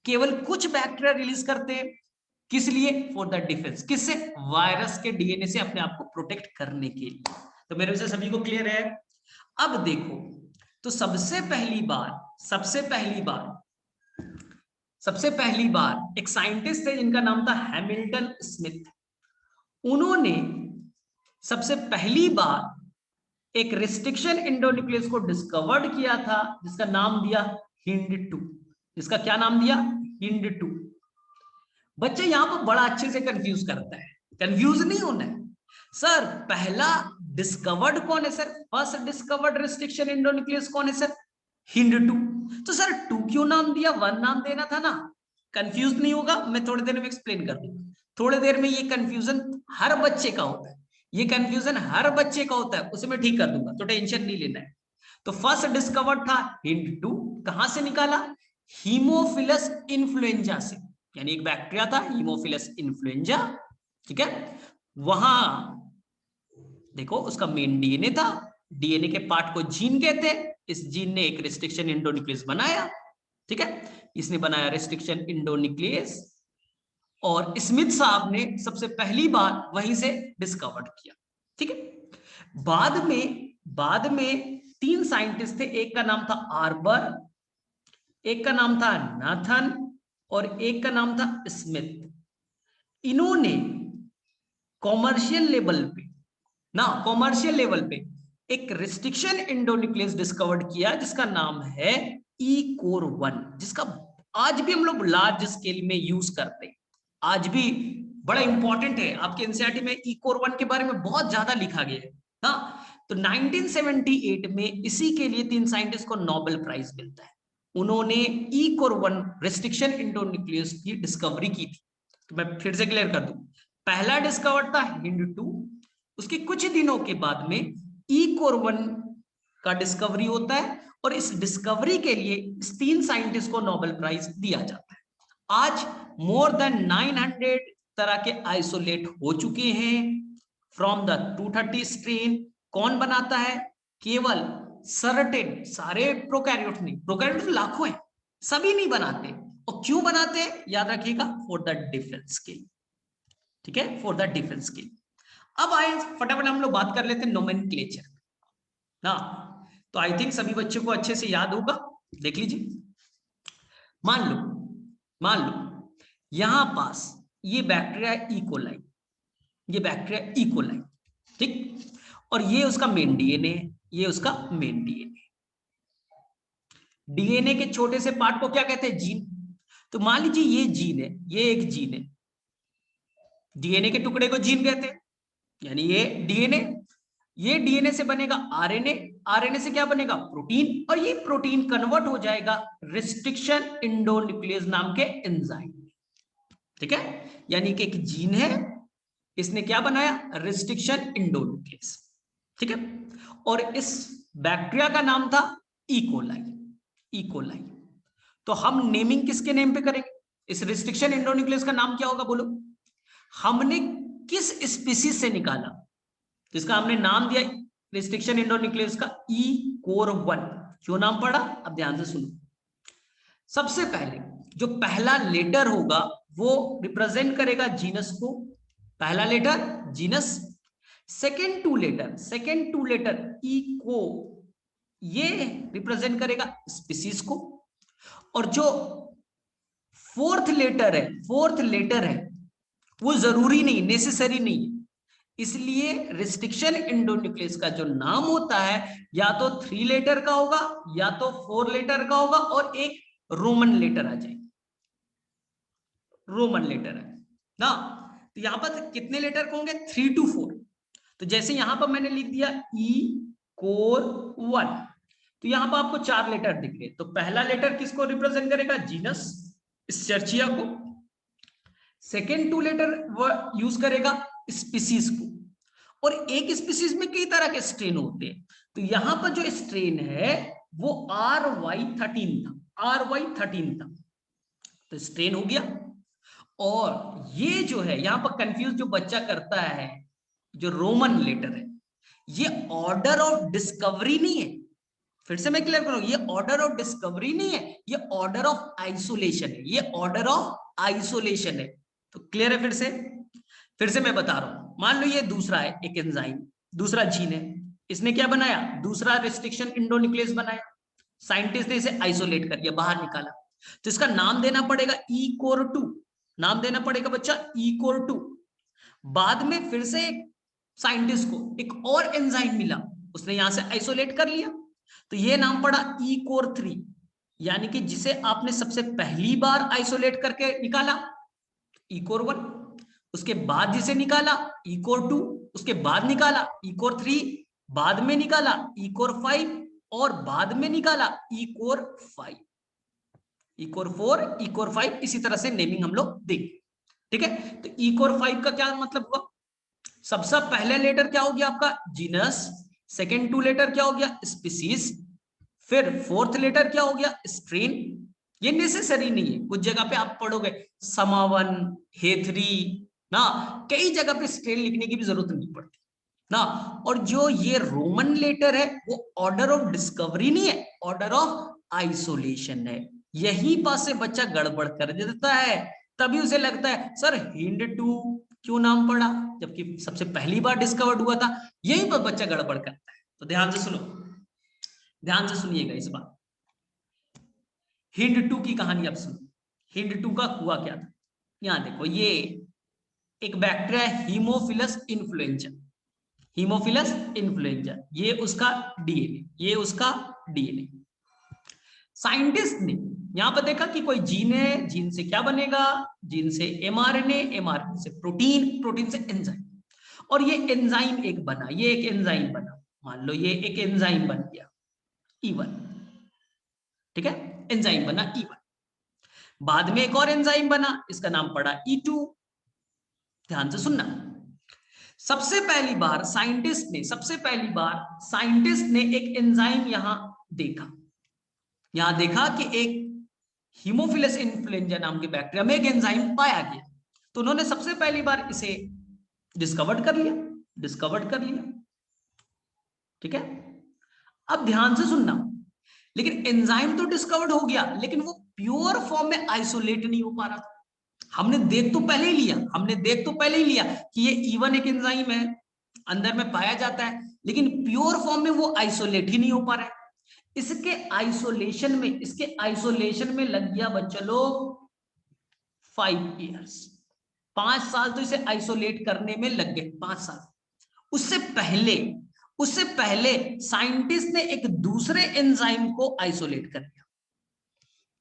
केवल कुछ बैक्टीरिया रिलीज करते हैं। किस लिए? For the defence. किससे? वायरस के डीएनए से अपने आप को प्रोटेक्ट करने के लिए। तो मेरे से सभी को क्लियर है? अब देखो, तो सबसे पहली बार एक साइंटिस्ट थे जिनका नाम था हैमिल्टन स्मिथ। उन्होंने सबसे पहली बार एक रिस्ट्रिक्शन एंडोन्यूक्लियस को डिस्कवर्ड किया था, जिसका नाम दिया HIND2। जिसका क्या नाम दिया? HIND2। बच्चे यहां पर बड़ा अच्छे से कंफ्यूज करता है, कंफ्यूज नहीं होना है। सर पहला डिस्कवर्ड कौन है? Sir first discovered restriction endonuclease कौन है? Sir HIND2। तो सर 2 क्यों नाम दिया? 1 नाम देना था ना। कंफ्यूज नहीं होगा, मैं थोड़ी देर में एक्सप्लेन कर दूंगा। थोड़ी देर में ये कंफ्यूजन हर बच्चे का होता है, ये कंफ्यूजन हर बच्चे का होता है, उसे मैं ठीक कर दूंगा, तो टेंशन नहीं लेना है। तो फर्स्ट डिस्कवर्ड था HIND2। कहां से निकाला? हीमोफिलस इन्फ्लुएंजा से। यानी एक बैक्टीरिया था हीमोफिलस इन्फ्लुएंजा, ठीक है। वहां देखो उसका मेन डीएनए था, डीएनए के पार्ट को जीन कहते हैं। इस जीन ने एक रिस्ट्रिक्शन एंडोन्यूक्लियस बनाया, ठीक है। इसने बनाया रिस्ट्रिक्शन एंडोन्यूक्लियस और स्मिथ साहब ने सबसे पहली बार वहीं से डिस्कवर्ड किया, ठीक है। बाद में 3 साइंटिस्ट थे, एक का नाम था आर्बर, एक का नाम था नाथन और एक का नाम था स्मिथ। इन्होंने कॉमर्शियल लेवल पे एक रिस्ट्रिक्शन एंडोन्यूक्लियस डिस्कवर्ड किया जिसका नाम है E-core1, जिसका आज भी हम लोग लार्ज स्केल में यूज करते हैं। आज भी बड़ा इंपॉर्टेंट है, आपके एनसीईआरटी में E-core1 के बारे में बहुत ज्यादा लिखा गया है। हाँ, तो 1978 में इसी के लिए 3 साइंटिस्ट को नोबेल प्राइज मिलता है। उन्होंने E-core1 रिस्ट्रिक्शन एंडोन्यूक्लियस की डिस्कवरी की थी। तो मैं फिर से क्लियर कर दूं, पहला डिस्कवर्ड था HIND2, उसके कुछ दिनों के बाद में E-core1 का डिस्कवरी होता है और इस डिस्कवरी के लिए इस 3 साइंटिस्ट को नोबेल प्राइज दिया जाता है। आज मोर देन 900 तरह के आइसोलेट हो चुके हैं फ्रॉम द 230 स्ट्रेन। कौन बनाता है? केवल सर्टेन, सारे प्रोकैरियोट नहीं, प्रोकैरियोट लाखों हैं, सभी नहीं बनाते। और क्यों बनाते हैं? याद रखिएगा, फॉर द डिफेंस के लिए, ठीक है, फॉर द डिफेंस के लिए। अब आए फटाफट हम लोग बात कर लेते हैं नोमेनक्लेचर ना। तो आई थिंक सभी बच्चों को अच्छे से याद होगा, देख लीजिए। मान लो यहां पास ये बैक्टीरिया इकोलाई, ये बैक्टीरिया इकोलाई, ठीक, और ये उसका मेन डीएनए, ये उसका मेन डीएनए। डीएनए के छोटे से पार्ट को क्या कहते हैं? जीन। तो मान लीजिए ये जीन है, ये एक जीन है, डीएनए के टुकड़े को जीन कहते हैं, यानी ये डीएनए से बनेगा आरएनए, आरएनए से क्या बनेगा? प्रोटीन, और ये प्रोटीन कन्वर्ट हो जाएगा रिस्ट्रिक्शन एंडोन्यूक्लियस नाम के एंजाइम, ठीक है। यानी कि एक जीन है, इसने क्या बनाया? रिस्ट्रिक्शन एंडोन्यूक्लियस, ठीक है। और इस बैक्टीरिया का नाम था इकोलाई। तो हम नेमिंग किसके नेम पे करेंगे? इस रिस्ट्रिक्शन एंडोन्यूक्लियस का नाम क्या होगा? बोलो। हमने किस स्पीसीज से निकाला, जिसका हमने नाम दिया रिस्ट्रिक्शन इंडोन्यूक्लियस का ई कोर 1। क्यों नाम पड़ा, अब ध्यान से सुनो। सबसे पहले जो पहला लेटर होगा वो रिप्रेजेंट करेगा जीनस को, पहला letter genus. Second two letter ई को, ये रिप्रेजेंट करेगा स्पीसीज को। और जो फोर्थ लेटर है वो जरूरी नहीं, नेसेसरी नहीं, इसलिए रिस्ट्रिक्शन इंडोन्यूक्लियस का जो नाम होता है या तो 3 लेटर का होगा या तो 4 लेटर का होगा, और एक रोमन लेटर आ जाएगा, रोमन लेटर है ना। तो यहां पर कितने लेटर के होंगे, 3 to 4। तो जैसे यहां पर मैंने लिख दिया ई कोर 1, तो यहां पर आपको 4 लेटर दिख रहे। तो पहला लेटर किसको रिप्रेजेंट करेगा, जीनस एस्चेरिचिया को। सेकेंड 2 लेटर वो यूज करेगा स्पीसीज को। और एक स्पीसीज में कई तरह के स्ट्रेन होते हैं, तो यहां पर जो स्ट्रेन है वो RY13 था, तो स्ट्रेन हो गया। और ये जो है यहां पर कंफ्यूज जो बच्चा करता है, जो रोमन लेटर है, ये ऑर्डर ऑफ डिस्कवरी नहीं है। फिर से मैं क्लियर करूं, ये ऑर्डर ऑफ डिस्कवरी नहीं है, ये ऑर्डर ऑफ आइसोलेशन है, ये ऑर्डर ऑफ आइसोलेशन है। तो क्लियर है? फिर से मैं बता रहा हूं, मान लो ये दूसरा है, एक एंजाइम, दूसरा जीन है, इसने क्या बनाया, दूसरा रिस्ट्रिक्शन इंडोन्यूक्लियस बनाया, साइंटिस्ट ने इसे आइसोलेट कर दिया, बाहर निकाला, तो इसका नाम देना पड़ेगा ई कोर 2, नाम देना पड़ेगा बच्चा ई कोर 2। बाद में फिर से एक साइंटिस्ट को एक और एंजाइम मिला, उसने यहां से आइसोलेट कर लिया, तो ये नाम पड़ा ई कोर 3, यानी कि जिसे आपने सबसे पहली बार आइसोलेट करके निकाला ई कोर 1, उसके बाद जिसे निकाला ई कोर 2, उसके बाद निकाला ई कोर 3, बाद में निकाला ई कोर 5, और बाद में निकाला ई कोर 5, ई कोर 4, ई कोर 5, इसी तरह से नेमिंग हम लोग देंगे। ठीक है, तो ई कोर 5 का क्या मतलब हुआ, सबसे पहले लेटर क्या हो गया आपका, जीनस, सेकेंड 2 लेटर क्या हो गया, स्पीसीज, फिर फोर्थ लेटर क्या हो गया, स्ट्रेन। ये नेसेसरी नहीं है, कुछ जगह पे आप पढ़ोगे समावन, हेथरी ना, कई जगह पे स्ट्रेन लिखने की भी जरूरत नहीं पड़ती ना। और जो ये रोमन लेटर है वो ऑर्डर ऑफ डिस्कवरी नहीं है, ऑर्डर ऑफ आइसोलेशन है। यही पास से बच्चा गड़बड़ कर देता है, तभी उसे लगता है सर हिंड 2 क्यों नाम पड़ा, जबकि सबसे पहली बार डिस्कवर्ड हुआ था। यही पर बच्चा गड़बड़ करता है। तो ध्यान से सुनो, ध्यान से सुनिएगा इस बार। हिंड 2 की कहानी आप सुनो। हिंड 2 का हुआ क्या था, यहां देखो, ये एक बैक्टीरिया है हीमोफिलस इन्फ्लुएंजा, हीमोफिलस इन्फ्लुएंजा, ये उसका डीएनए, ये उसका डीएनए। साइंटिस्ट ने यहां पर देखा कि कोई जीन है, जीन से क्या बनेगा, जीन से एमआरएनए, एमआरएनए से प्रोटीन, प्रोटीन से एंजाइम, और ये एंजाइम एक बना, ये एक एंजाइम बना, मान लो ये एक एंजाइम बन गया E1, ठीक है, एंजाइम बना E1। बाद में एक और एंजाइम बना, इसका नाम पड़ा E2। ध्यान से सुनना, सबसे पहली बार साइंटिस्ट ने एक एंजाइम यहां देखा कि एक हीमोफिलस इन्फ्लुएंजा नाम के बैक्टीरिया में एक एंजाइम पाया गया, तो उन्होंने सबसे पहली बार इसे डिस्कवर्ड कर लिया। ठीक है, अब ध्यान से सुनना, लेकिन एंजाइम तो डिस्कवर्ड हो गया, लेकिन वो प्योर फॉर्म में आइसोलेट नहीं हो पा रहा था। हमने देख तो पहले ही लिया कि ये E1 एक एंजाइम है, अंदर में पाया जाता है, लेकिन प्योर फॉर्म में वो आइसोलेट ही नहीं हो पा रहा है। इसके आइसोलेशन में लग गया बच्चों लोग 5 years, 5 साल तो इसे आइसोलेट करने में लग गए, 5 साल। उससे पहले साइंटिस्ट ने एक दूसरे एंजाइम को आइसोलेट कर दिया,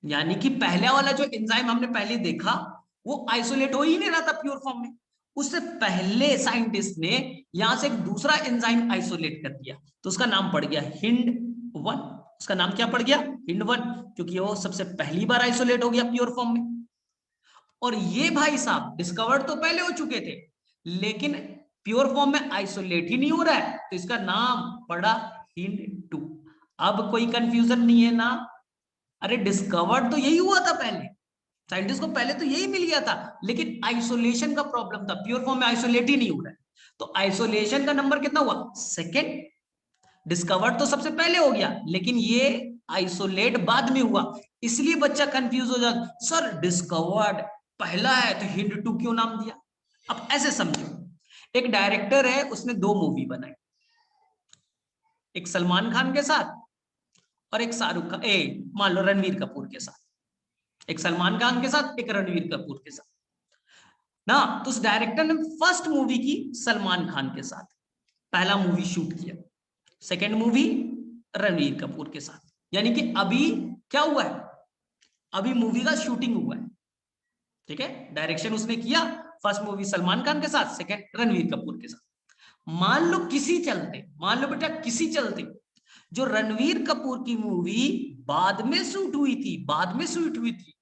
यानी कि पहला वाला जो एंजाइम हमने पहले देखा वो आइसोलेट हो ही नहीं रहा था प्योर फॉर्म में। उससे पहले साइंटिस्ट ने यहां से एक दूसरा एंजाइम आइसोलेट कर दिया, तो उसका नाम पड़ गया HIND1। उसका नाम क्या पड़ गया, HIND1, क्योंकि वो सबसे पहली बार आइसोलेट हो गया प्योर फॉर्म में। और ये भाई साहब डिस्कवर्ड तो पहले हो चुके थे, लेकिन प्योर फॉर्म में आइसोलेट ही नहीं हो रहा है, तो इसका नाम पड़ा HIND2। अब कोई कंफ्यूजन नहीं है ना, अरे डिस्कवर्ड तो यही हुआ था पहले, साइंटिस्ट को पहले तो यही मिल गया था, लेकिन आइसोलेशन का प्रॉब्लम था, प्योर फॉर्म में आइसोलेट ही नहीं हो रहा है। तो आइसोलेशन का नंबर कितना हुआ? सेकेंड। डिस्कवर्ड तो सबसे पहले हो गया, लेकिन ये आइसोलेट बाद में हुआ, इसलिए बच्चा कंफ्यूज हो जाता, सर डिस्कवर्ड पहला है तो हिंड 2 क्यों नाम दिया? अब ऐसे समझो, एक डायरेक्टर है, उसने 2 मूवी बनाई, एक सलमान खान के साथ और एक शाहरुख खान, मान लो रणवीर कपूर के साथ। एक सलमान खान के साथ, एक रणवीर कपूर के साथ ना। तो उस डायरेक्टर ने फर्स्ट मूवी की सलमान खान के साथ, पहला मूवी शूट किया। सेकेंड मूवी रणवीर कपूर के साथ, यानी कि अभी क्या हुआ है? अभी मूवी का शूटिंग हुआ है, ठीक है। डायरेक्शन उसने किया, फर्स्ट मूवी सलमान खान के साथ, सेकेंड रणवीर कपूर के साथ। मान लो किसी चलते, मान लो बेटा किसी चलते जो रणवीर कपूर की मूवी बाद में शूट हुई थी, बाद में शूट हुई थी,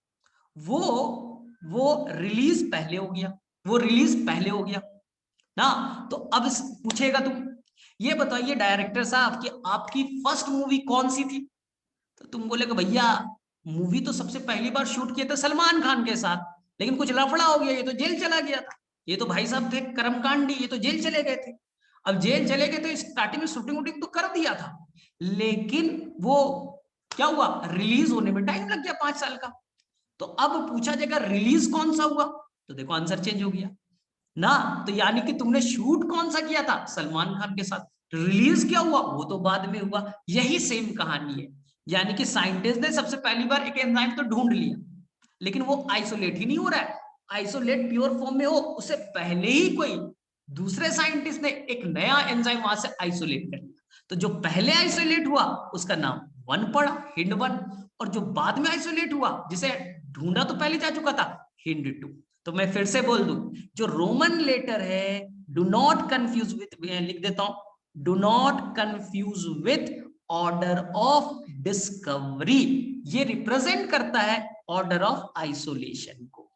वो रिलीज पहले हो गया, वो रिलीज पहले हो गया ना। तो अब पूछेगा तुम, ये बताइए डायरेक्टर साहब कि आपकी फर्स्ट मूवी कौन सी थी? तो तुम बोलेगा भैया मूवी तो सबसे पहली बार शूट किया था सलमान खान के साथ, लेकिन कुछ लफड़ा हो गया, ये तो जेल चला गया था, ये तो भाई साहब थे कर्मकांडी, ये तो जेल चले गए थे। अब जेल चले गए तो स्टार्टिंग में शूटिंग वूटिंग तो कर दिया था, लेकिन वो क्या हुआ, रिलीज होने में टाइम लग गया 5 साल का। तो अब पूछा जाएगा रिलीज कौन सा हुआ, तो देखो आंसर चेंज हो गया ना। तो यानी कि तुमने शूट कौन सा किया था? सलमान खान के साथ। रिलीज क्या हुआ? वो तो बाद में हुआ। यही सेम कहानी है, यानी कि साइंटिस्ट ने सबसे पहली बार एक एंजाइम तो ढूंढ लिया, लेकिन वो आइसोलेट ही नहीं हो रहा है। आइसोलेट प्योर फॉर्म में हो, उससे पहले ही कोई दूसरे साइंटिस्ट ने एक नया एंजाइम वहां से आइसोलेट कर लिया। तो जो पहले आइसोलेट हुआ उसका नाम 1 पड़ा, हिंड 1, और जो बाद में आइसोलेट हुआ, जिसे ढूंढा तो पहले जा चुका था, हिंड 2। तो मैं फिर से बोल दूं, जो रोमन लेटर है, डू नॉट कंफ्यूज विथ, लिख देता हूं, do not confuse with order of discovery, ये रिप्रेजेंट करता है ऑर्डर ऑफ आइसोलेशन को,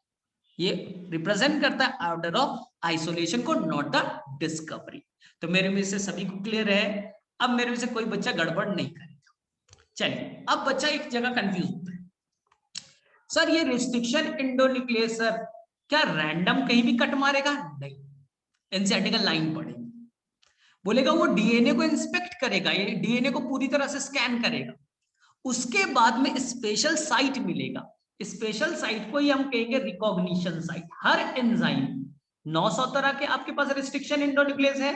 ये रिप्रेजेंट करता है ऑर्डर ऑफ आइसोलेशन को, नॉट द डिस्कवरी। तो मेरे में से सभी को क्लियर है? अब मेरे में से कोई बच्चा गड़बड़ नहीं करेगा। चलिए, अब बच्चा एक जगह कंफ्यूज होता है, सर ये रिस्ट्रिक्शन एंडोन्यूक्लियस सर क्या रैंडम कहीं भी कट मारेगा? नहीं, एनसीईआरटी का लाइन पढ़ेगा, बोलेगा वो डीएनए को इंस्पेक्ट करेगा, ये डीएनए को पूरी तरह से स्कैन करेगा, उसके बाद में स्पेशल साइट मिलेगा, स्पेशल साइट को ही हम कहेंगे रिकॉग्निशन साइट। हर एंजाइम 900 तरह के आपके पास रिस्ट्रिक्शन एंडोन्यूक्लियस है,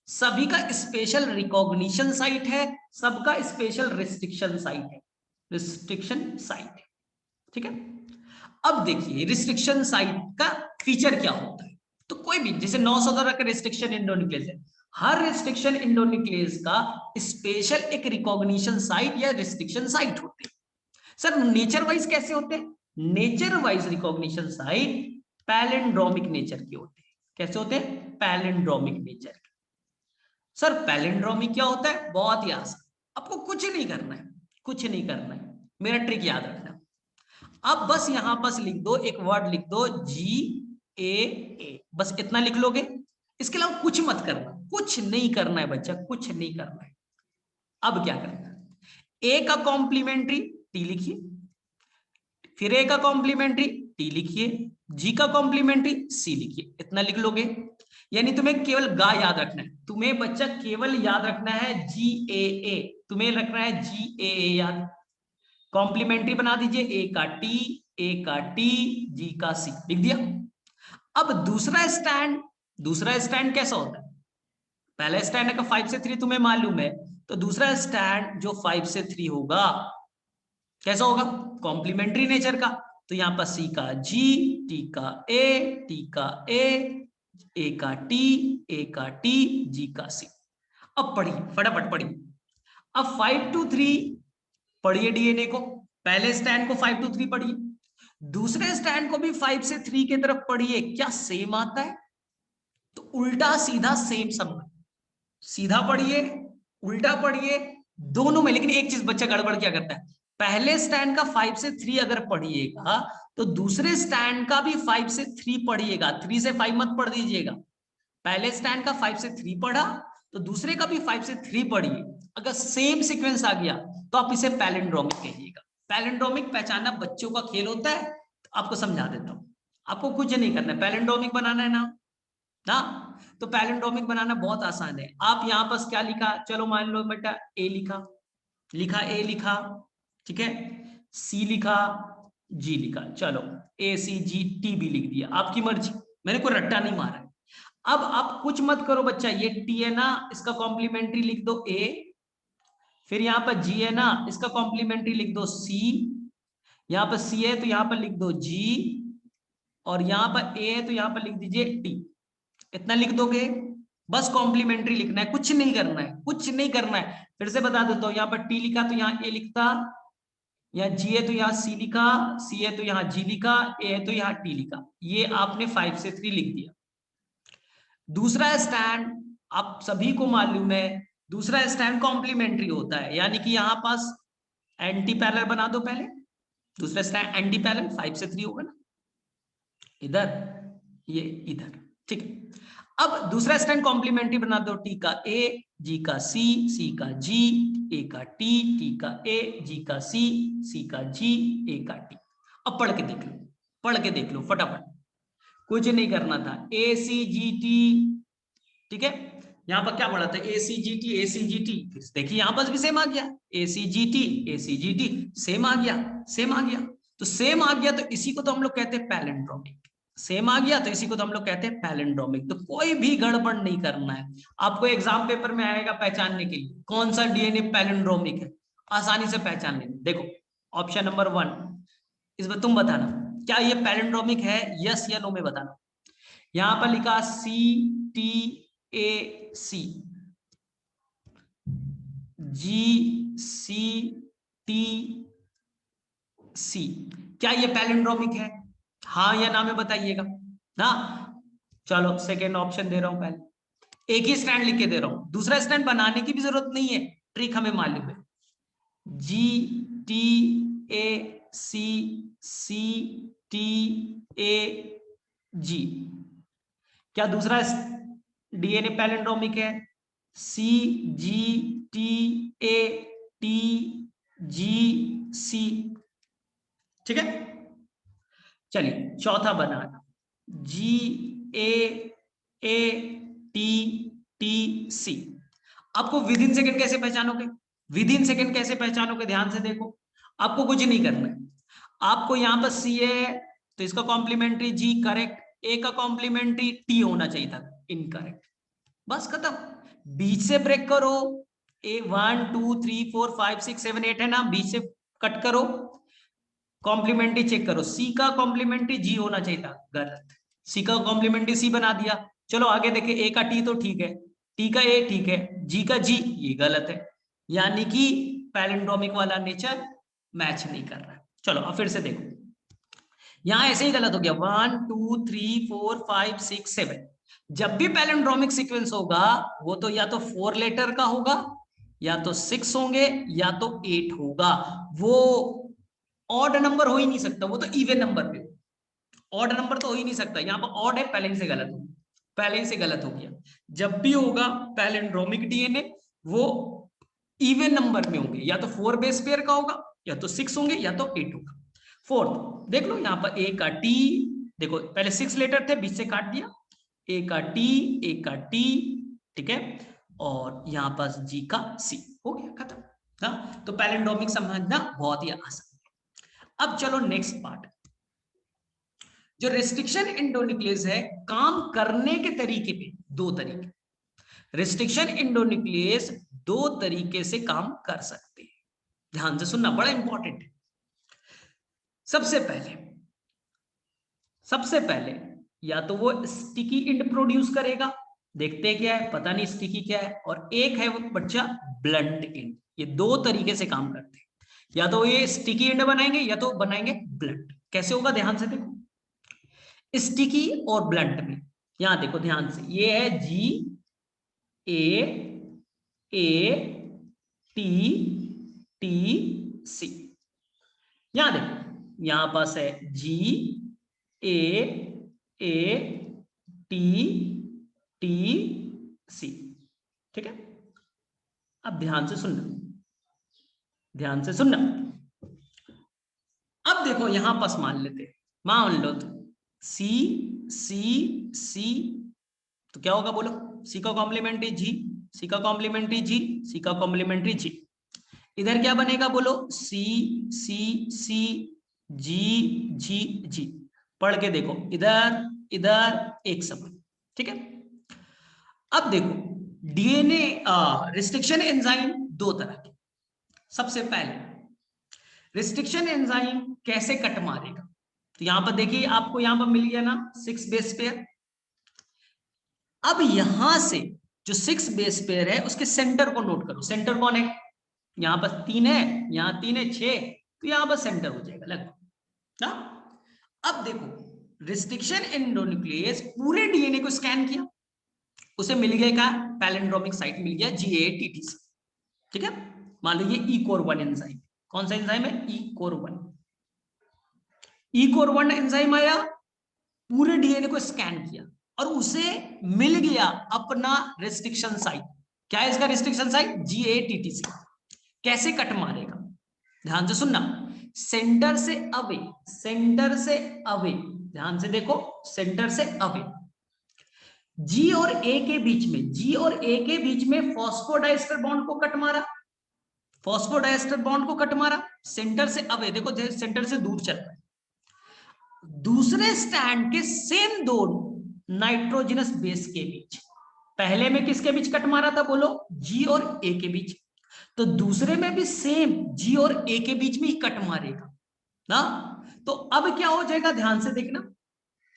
सभी का स्पेशल रिकॉग्निशन साइट है, सबका स्पेशल रिस्ट्रिक्शन साइट है, रिस्ट्रिक्शन साइट, ठीक है। अब देखिए रिस्ट्रिक्शन साइट का फीचर क्या होता है। तो कोई भी, जैसे 900 तरह का रिस्ट्रिक्शन एंडोन्यूक्लियस है, हर रिस्ट्रिक्शन एंडोन्यूक्लियस का स्पेशल एक रिकॉग्निशन साइट या रिस्ट्रिक्शन साइट होते हैं। सर नेचर वाइज कैसे होते हैं? Nature wise recognition site palindromic nature के होते हैं। कैसे होते हैं? पैलिंड्रोमिक नेचर के। सर पैलिंड्रोमिक क्या होता है? बहुत ही आसान, आपको कुछ नहीं करना है, कुछ नहीं करना है, मेरा ट्रिक याद रखना। अब बस यहां बस लिख दो, एक वर्ड लिख दो GAA, बस इतना लिख लोगे, इसके अलावा कुछ मत करना, कुछ नहीं करना है बच्चा, कुछ नहीं करना है। अब क्या करना है? ए का कॉम्प्लीमेंट्री टी लिखिए, फिर ए का कॉम्प्लीमेंट्री टी लिखिए, जी का कॉम्प्लीमेंट्री सी लिखिए, इतना लिख लोगे। यानी तुम्हें केवल गा याद रखना है, तुम्हें बच्चा केवल याद रखना है GAA, तुम्हें रखना है GAA याद। कॉम्प्लीमेंट्री बना दीजिए, ए का टी, जी का सी, लिख दिया। अब दूसरा स्टैंड कैसा होता है? पहला स्टैंड का 5 से 3 तुम्हें मालूम है, तो दूसरा स्टैंड जो 5 से 3 होगा कैसा होगा? कॉम्प्लीमेंट्री नेचर का। तो यहां पर सी का जी, टी का ए, टी का ए का टी, जी का सी। अब पढ़िए, फटाफट पढ़िए। अब 5 to 3 पढ़िए डीएनए को, पहले स्टैंड को 5 to 3 पढ़िए, दूसरे स्टैंड को भी 5 से 3 की तरफ पढ़िए, क्या सेम आता है? तो उल्टा सीधा सेम सब, सीधा पढ़िए उल्टा पढ़िए दोनों में। लेकिन एक चीज बच्चा गड़बड़ क्या करता है, पहले स्टैंड का 5 से 3 अगर पढ़िएगा तो दूसरे स्टैंड का भी 5 से 3 पढ़िएगा, 3 से 5 मत पढ़ दीजिएगा। पहले स्टैंड का 5 से 3 पढ़ा तो दूसरे का भी 5 से 3 पढ़िए, अगर सेम सीक्वेंस आ गया तो आप इसे पैलिंड्रोमिक कहिएगा। पैलिंड्रोमिक पहचानना बच्चों का खेल होता है, आपको समझा देता हूं, आपको कुछ नहीं करना है, पैलिंड्रोमिक बनाना है ना, तो पैलिंड्रोमिक बनाना बहुत आसान है। आप यहाँ पर क्या लिखा, चलो मान लो बेटा ए लिखा, ए लिखा, ठीक है, सी लिखा, जी लिखा, चलो ए सी जी टी भी लिख दिया, आपकी मर्जी, मैंने कोई रट्टा नहीं मारा है। अब आप कुछ मत करो बच्चा, ये टी है ना, इसका कॉम्प्लीमेंट्री लिख दो ए, फिर यहाँ पर जी है ना, इसका कॉम्प्लीमेंट्री लिख दो सी, यहाँ पर सी है तो यहाँ पर लिख दो जी, और यहाँ पर ए है तो यहाँ पर लिख दीजिए टी। इतना लिख दोगे, बस कॉम्प्लीमेंट्री लिखना है, कुछ नहीं करना है, कुछ नहीं करना है। फिर से बता देता हूं, यहाँ पर टी लिखा तो यहाँ ए लिखता, यहाँ जी है तो यहाँ सी लिखा, सी है तो यहाँ जी लिखा, ए है तो यहाँ टी लिखा, ये आपने 5 से 3 लिख दिया। दूसरा स्टैंड आप सभी को मालूम है, दूसरा स्टैंड कॉम्प्लीमेंट्री होता है, यानी कि यहां पास एंटी पैरेलल बना दो पहले, दूसरा स्टैंड एंटी पैरेलल 5 से 3 होगा ना, इधर ये इधर, ठीक है। अब दूसरा स्टैंड कॉम्प्लीमेंट्री बना दो, टी का ए, जी का सी का जी, ए का टी का ए, जी का सी का जी, ए का टी। अब पढ़ के देख लो, पढ़ के देख लो फटाफट, कुछ नहीं करना था, ए सी जी टी, ठीक है। यहां पर क्या पढ़ा था, ए सी जी टी, ए सी जी टी, देखिए यहां पर भी सेम आ गया, ए सी जी टी, ए सी जी टी, सेम आ गया, सेम आ गया, तो सेम आ गया, तो इसी को तो हम लोग कहते हैं पैलिंड्रोमिक। सेम आ गया तो इसी को तो हम लोग कहते हैं पैलिंड्रोमिक। तो कोई भी गड़बड़ नहीं करना है, आपको एग्जाम पेपर में आएगा पहचानने के लिए कौन सा डीएनए पैलिंड्रोमिक है, आसानी से पहचान लेना। देखो ऑप्शन नंबर 1, इसमें तुम बताना क्या ये पैलिंड्रोमिक है, यस या नो में बताना। यहां पर लिखा C T A C, ji C T C, क्या ये पैलिंड्रोमिक है, हाँ या ना में बताइएगा ना। चलो सेकेंड ऑप्शन दे रहा हूं, पहले एक ही स्टैंड लिख के दे रहा हूं, दूसरा स्टैंड बनाने की भी जरूरत नहीं है, ट्रिक हमें मालूम है। G T A C, C T A जी, क्या दूसरा डीएनए पैलिंड्रोमिक है, सी G T A T G सी, ठीक है। चलिए चौथा बनाना, जी ए ए टी टी सी। आपको विद इन सेकेंड कैसे पहचानोगे, विद इन सेकेंड कैसे पहचानोगे, ध्यान से देखो, आपको कुछ नहीं करना है, आपको यहां पर सी है तो इसका कॉम्प्लीमेंट्री जी करेक्ट, ए का कॉम्प्लीमेंट्री टी होना चाहिए था, इनकरेक्ट, बस खत्म। बीच से ब्रेक करो, ए 1 2 3 4 5 6 7 8 है ना, बीच से कट करो, कॉम्प्लीमेंट्री चेक करो, सी का कॉम्प्लीमेंट्री जी होना चाहिए था, गलत, सी का कॉम्प्लीमेंट्री सी बना दिया। चलो आगे देखे, ए का टी तो ठीक है, टी का ए ठीक है, जी का जी ये गलत है, यानी कि पैलिंड्रोमिक वाला नेचर मैच नहीं कर रहा है। चलो अब फिर से देखो, यहां ऐसे ही गलत हो गया, 1 2 3 4 5 6 7, जब भी पैलिंड्रोमिक सीक्वेंस होगा वो तो या तो 4 लेटर का होगा, या तो 6 होंगे, या तो 8 होगा, वो ऑड नंबर हो ही नहीं सकता, वो तो इवन नंबर पे, ऑड नंबर तो हो ही नहीं सकता। यहाँ पर ऑड है, पहले ही से गलत हो, पहले ही से गलत हो गया। जब भी होगा पैलिंड्रोमिक डीएनए वो इवन नंबर में होंगे, या तो 4 बेस पेयर का होगा, या तो 6 होंगे, या तो 8 होगा। फोर्थ देख लो, यहाँ पर ए का टी, देखो पहले 6 लेटर थे, बीच से काट दिया, ए का टी, ए का टी, ठीक है, और यहाँ पर जी का सी, हो गया खत्म ना। तो पैलिंड्रोमिक समझना बहुत ही आसान। अब चलो नेक्स्ट पार्ट, जो रिस्ट्रिक्शन एंडोन्यूक्लियस है, काम करने के तरीके पे दो तरीके, रिस्ट्रिक्शन एंडोन्यूक्लियस दो तरीके से काम कर सकते हैं, ध्यान से सुनना, बड़ा इंपॉर्टेंट है। सबसे पहले या तो वो स्टिकी इंड प्रोड्यूस करेगा, देखते हैं क्या है, पता नहीं स्टिकी क्या है, और एक है वो बच्चा ब्लंट इंड, ये दो तरीके से काम करते हैं, या तो ये स्टिकी इंड बनाएंगे या तो बनाएंगे ब्लंट। कैसे होगा ध्यान से देखो, स्टिकी और ब्लंट में, यहां देखो ध्यान से, ये है जी ए टी टी सी, यहां देखो यहां पास है जी ए टी टी सी, ठीक है। अब ध्यान से सुनना, ध्यान से सुनना। अब देखो यहां पास मान लेते हैं, मान लो तो सी सी सी, तो क्या होगा बोलो, सी का कॉम्प्लीमेंट्री जी, सी का कॉम्प्लीमेंट्री जी, सी का कॉम्प्लीमेंट्री जी। इधर क्या बनेगा बोलो, सी सी सी जी जी जी। पढ़ के देखो, इधर इधर एक समान, ठीक है। अब देखो डीएनए रिस्ट्रिक्शन एंजाइम दो तरह के। सबसे पहले रिस्ट्रिक्शन एंजाइम कैसे कट मारेगा, तो यहां पर देखिए आपको यहां पर मिल गया ना 6 बेस पेयर। अब यहां से जो 6 बेस पेयर है उसके सेंटर को नोट करो, सेंटर कौन है, यहां पर 3 है, यहां 3 है 6, तो यहां पर सेंटर हो जाएगा लगभग ना। अब देखो रिस्ट्रिक्शन एंडोन्यूक्लियस पूरे डीएनए को स्कैन किया, उसे मिल गया क्या, पैलिंड्रोमिक साइट मिल गया GATTC, ठीक है। मान लो ये ई कोर 1 एंजाइम, कौन सा एंजाइम है, ई कोर 1। ई कोर 1 एंजाइम आया, पूरे डीएनए को स्कैन किया और उसे मिल गया अपना रिस्ट्रिक्शन साइट। क्या है इसका रिस्ट्रिक्शन साइट, GATTC। कैसे कट मारेगा, ध्यान से सुनना, सेंटर से अवे, सेंटर से अवे, ध्यान से देखो, सेंटर से अवे। जी और ए के बीच में, जी और ए के बीच में फॉस्फोडाइस्टर बॉन्ड को कट मारा, फॉस्फोडाइस्टर बॉन्ड को कट मारा, सेंटर से अवे, देखो सेंटर से दूर चल रहा है। दूसरे स्टैंड के सेम दो नाइट्रोजनस बेस के बीच, पहले में किसके बीच कट मारा था बोलो, जी और ए के बीच, तो दूसरे में भी सेम जी और ए के बीच में ही कट मारेगा ना। तो अब क्या हो जाएगा, ध्यान से देखना,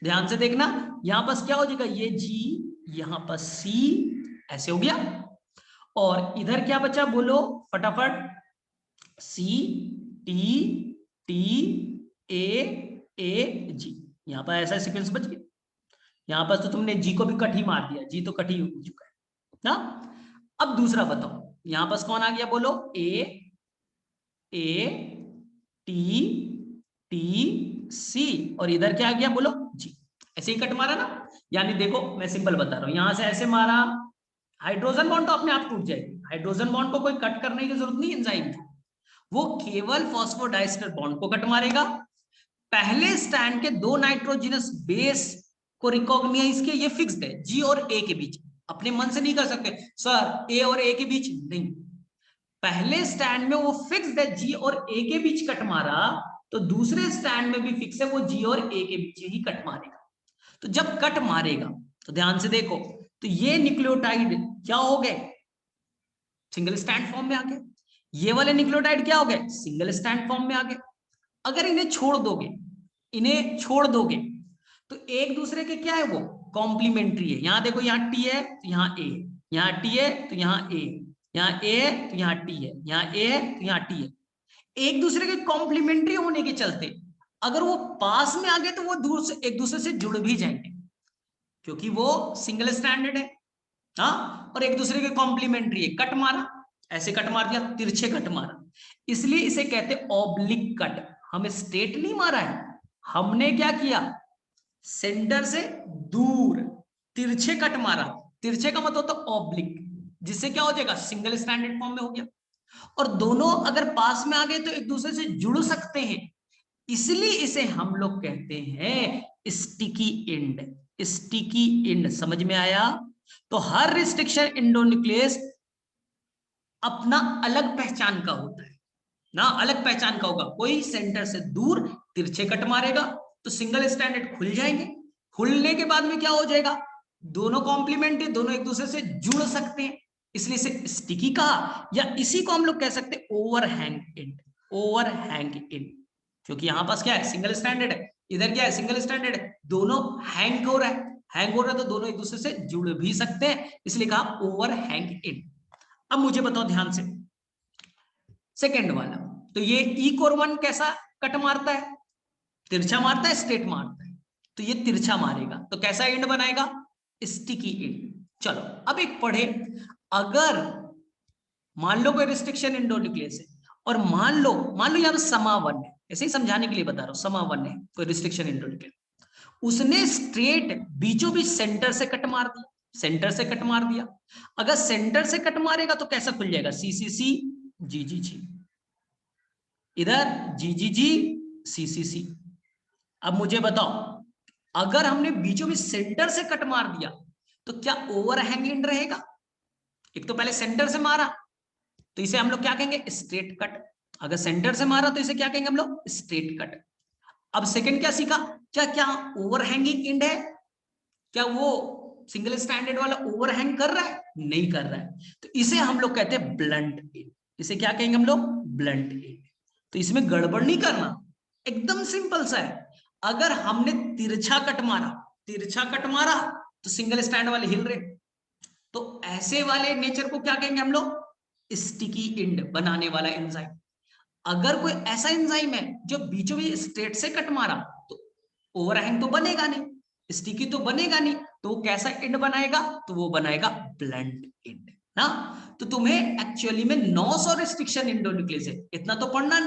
ध्यान से देखना, यहां पर क्या हो जाएगा, ये जी, यहां पर सी, ऐसे हो गया। और इधर क्या बचा बोलो फटाफट, सी टी टी ए जी, यहां पर ऐसा सीक्वेंस बच गया। यहां पर तो तुमने जी को भी कट ही मार दिया, जी तो कट ही हो चुका है ना। अब दूसरा बताओ, यहां पर कौन आ गया बोलो, ए टी टी सी, और इधर क्या आ गया बोलो, जी। ऐसे ही कट मारा ना, यानी देखो मैं सिंपल बता रहा हूं, यहां से ऐसे मारा, हाइड्रोजन बॉन्ड तो अपने आप टूट जाएगी, हाइड्रोजन बॉन्ड को कोई कट करने की जरूरत नहीं एंजाइम की, वो केवल फॉस्फोडाइस्टर बॉन्ड को कट मारेगा। पहले स्टैंड के दो नाइट्रोजनस बेस को रिकॉग्नाइज किया, ये फिक्स्ड है जी और ए के बीच, अपने मन से नहीं कर सकते सर ए और ए के बीच नहीं, पहले स्टैंड में वो फिक्स्ड है जी और ए के बीच कट मारा, तो दूसरे स्टैंड में भी फिक्स है, वो जी और ए के बीच ही कट मारेगा। तो जब कट मारेगा तो ध्यान से देखो, तो ये न्यूक्लियोटाइड क्या हो गए, सिंगल स्टैंड फॉर्म में आ गए, ये वाले न्यूक्लियोटाइड क्या हो गए, सिंगल स्टैंड फॉर्म में आ गए। अगर इन्हें छोड़ दोगे, इन्हें छोड़ दोगे, तो एक दूसरे के क्या है, वो कॉम्प्लीमेंट्री है। यहां देखो, यहाँ टी है तो यहाँ ए, यहाँ टी है तो यहाँ ए, यहाँ ए है तो यहाँ टी है, यहाँ ए है तो यहाँ टी है। एक दूसरे के कॉम्प्लीमेंट्री होने के चलते अगर वो पास में आ गए तो वो दूर से एक दूसरे से जुड़ भी जाएंगे, क्योंकि वो सिंगल स्टैंडर्ड है, हाँ, और एक दूसरे के कॉम्प्लीमेंट्री है। कट मारा, ऐसे कट मार दिया, तिरछे कट मारा, इसलिए इसे कहते ऑब्लिक कट। हमें स्ट्रेट नहीं मारा है, हमने क्या किया, सेंटर से दूर तिरछे कट मारा। तिरछे का मतलब होता ऑब्लिक, जिससे क्या हो जाएगा, सिंगल स्टैंडर्ड फॉर्म में हो गया, और दोनों अगर पास में आ गए तो एक दूसरे से जुड़ सकते हैं, इसलिए इसे हम लोग कहते हैं स्टिकी एंड। स्टिकी एंड समझ में आया। तो हर रिस्ट्रिक्शन एंडोन्यूक्लियस अपना अलग पहचान का होता है ना, अलग पहचान का होगा। कोई सेंटर से दूर तिरछे कट मारेगा तो सिंगल स्टैंडर्ड खुल जाएंगे, खुलने के बाद में क्या हो जाएगा, दोनों कॉम्प्लीमेंट्री, दोनों एक दूसरे से जुड़ सकते हैं, इसलिए इसे स्टिकी कहा, या इसी को हम लोग कह सकते हैं ओवरहैंग एंड। ओवरहैंग एंड, क्योंकि यहां पास क्या है, सिंगल स्टैंडर्ड है, इधर क्या है, सिंगल स्टैंडर्ड है, दोनों हैंग हो रहा है, हैंग हो रहा है तो दोनों एक दूसरे से जुड़ भी सकते हैं, इसलिए कहा ओवरहैंग एंड। अब मुझे बताओ ध्यान से, सेकेंड वाला, तो ये ई कोर 1 कैसा कट मारता है, तिरछा मारता है, स्ट्रेट मारता है, तो ये तिरछा मारेगा, तो कैसा एंड बनाएगा, स्टिकी एंड। चलो अब एक पढ़े, अगर मान लो कोई रिस्ट्रिक्शन एंडोन्यूक्लियस है, और मान लो यहां समावन है, ऐसे ही समझाने के लिए बता रहा हूं, समावन है कोई रिस्ट्रिक्शन एंडोन्यूक्लियस, उसने स्ट्रेट बीचों बीच सेंटर से कट मार दिया, सेंटर से कट मार दिया। अगर सेंटर से कट मारेगा तो कैसा खुल जाएगा, सी सी सी जी जी जी, इधर जी जी जी सी सी सी, अब मुझे बताओ, अगर हमने बीचों में सेंटर से कट मार दिया तो क्या ओवरहैंग रहेगा? एक तो पहले सेंटर से मारा तो इसे हम लोग क्या कहेंगे? Straight cut. अगर सेंटर से मारा तो इसे क्या कहेंगे हम लोग? Straight cut. अब सेकंड क्या सीखा? क्या क्या ओवरहैंगिंग एंड है? क्या वो सिंगल स्टैंडर्ड वाला ओवरहैंग कर रहा है? नहीं कर रहा है, तो इसे हम लोग कहते हैं ब्लंट एंड। इसे क्या कहेंगे हम लोग? Blunt and. तो इसमें गड़बड़ नहीं करना, एकदम सिंपल सा है। अगर हमने तिरछा कट मारा तो सिंगल स्टैंड वाले हिल रहे, तो ऐसे वाले नेचर को क्या कहेंगे हम लोग? स्टिकी एंड बनाने वाला एंजाइम। अगर कोई ऐसा एंजाइम है जो बीचों बीच स्ट्रेट से कट मारा तो ओवरहैंग तो बनेगा नहीं, स्टिकी तो बनेगा नहीं, तो वो कैसा एंड बनाएगा? तो वो बनाएगा ब्लंट एंड ना। तो तुम्हें एक्चुअली में 900 रिस्ट्रिक्शन इंडोन्यूक्लियस है, इतना तो पढ़ना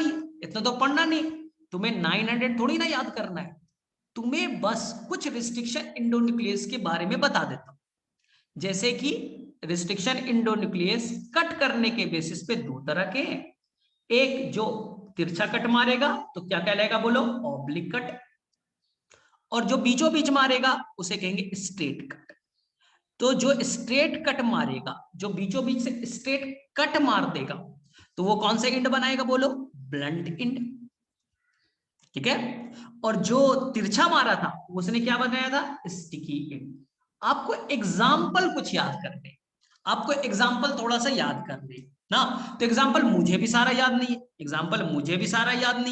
नहीं, तुम्हें 900 थोड़ी ना याद करना है। तुम्हें बस कुछ रिस्ट्रिक्शन इंडोन्यूक्लियस के बारे में बता देता हूं, जैसे कि रिस्ट्रिक्शन इंडोन्यूक्लियस कट करने के बेसिस पे दो तरह के हैं। एक जो तिरछा कट मारेगा तो क्या कहलाएगा बोलो? Oblique cut. और जो बीचों बीच मारेगा उसे कहेंगे स्ट्रेट कट। तो जो स्ट्रेट कट मारेगा, जो बीचों बीच से स्ट्रेट कट मार देगा, तो वो कौन से इंड बनाएगा बोलो? Blunt end. ठीक है। और जो तिरछा मारा था उसने क्या बनाया था? Sticky end. आपको एग्जाम्पल कुछ याद करने, आपको एग्जाम्पल थोड़ा सा याद करने ना। तो एग्जाम्पल मुझे भी सारा याद नहीं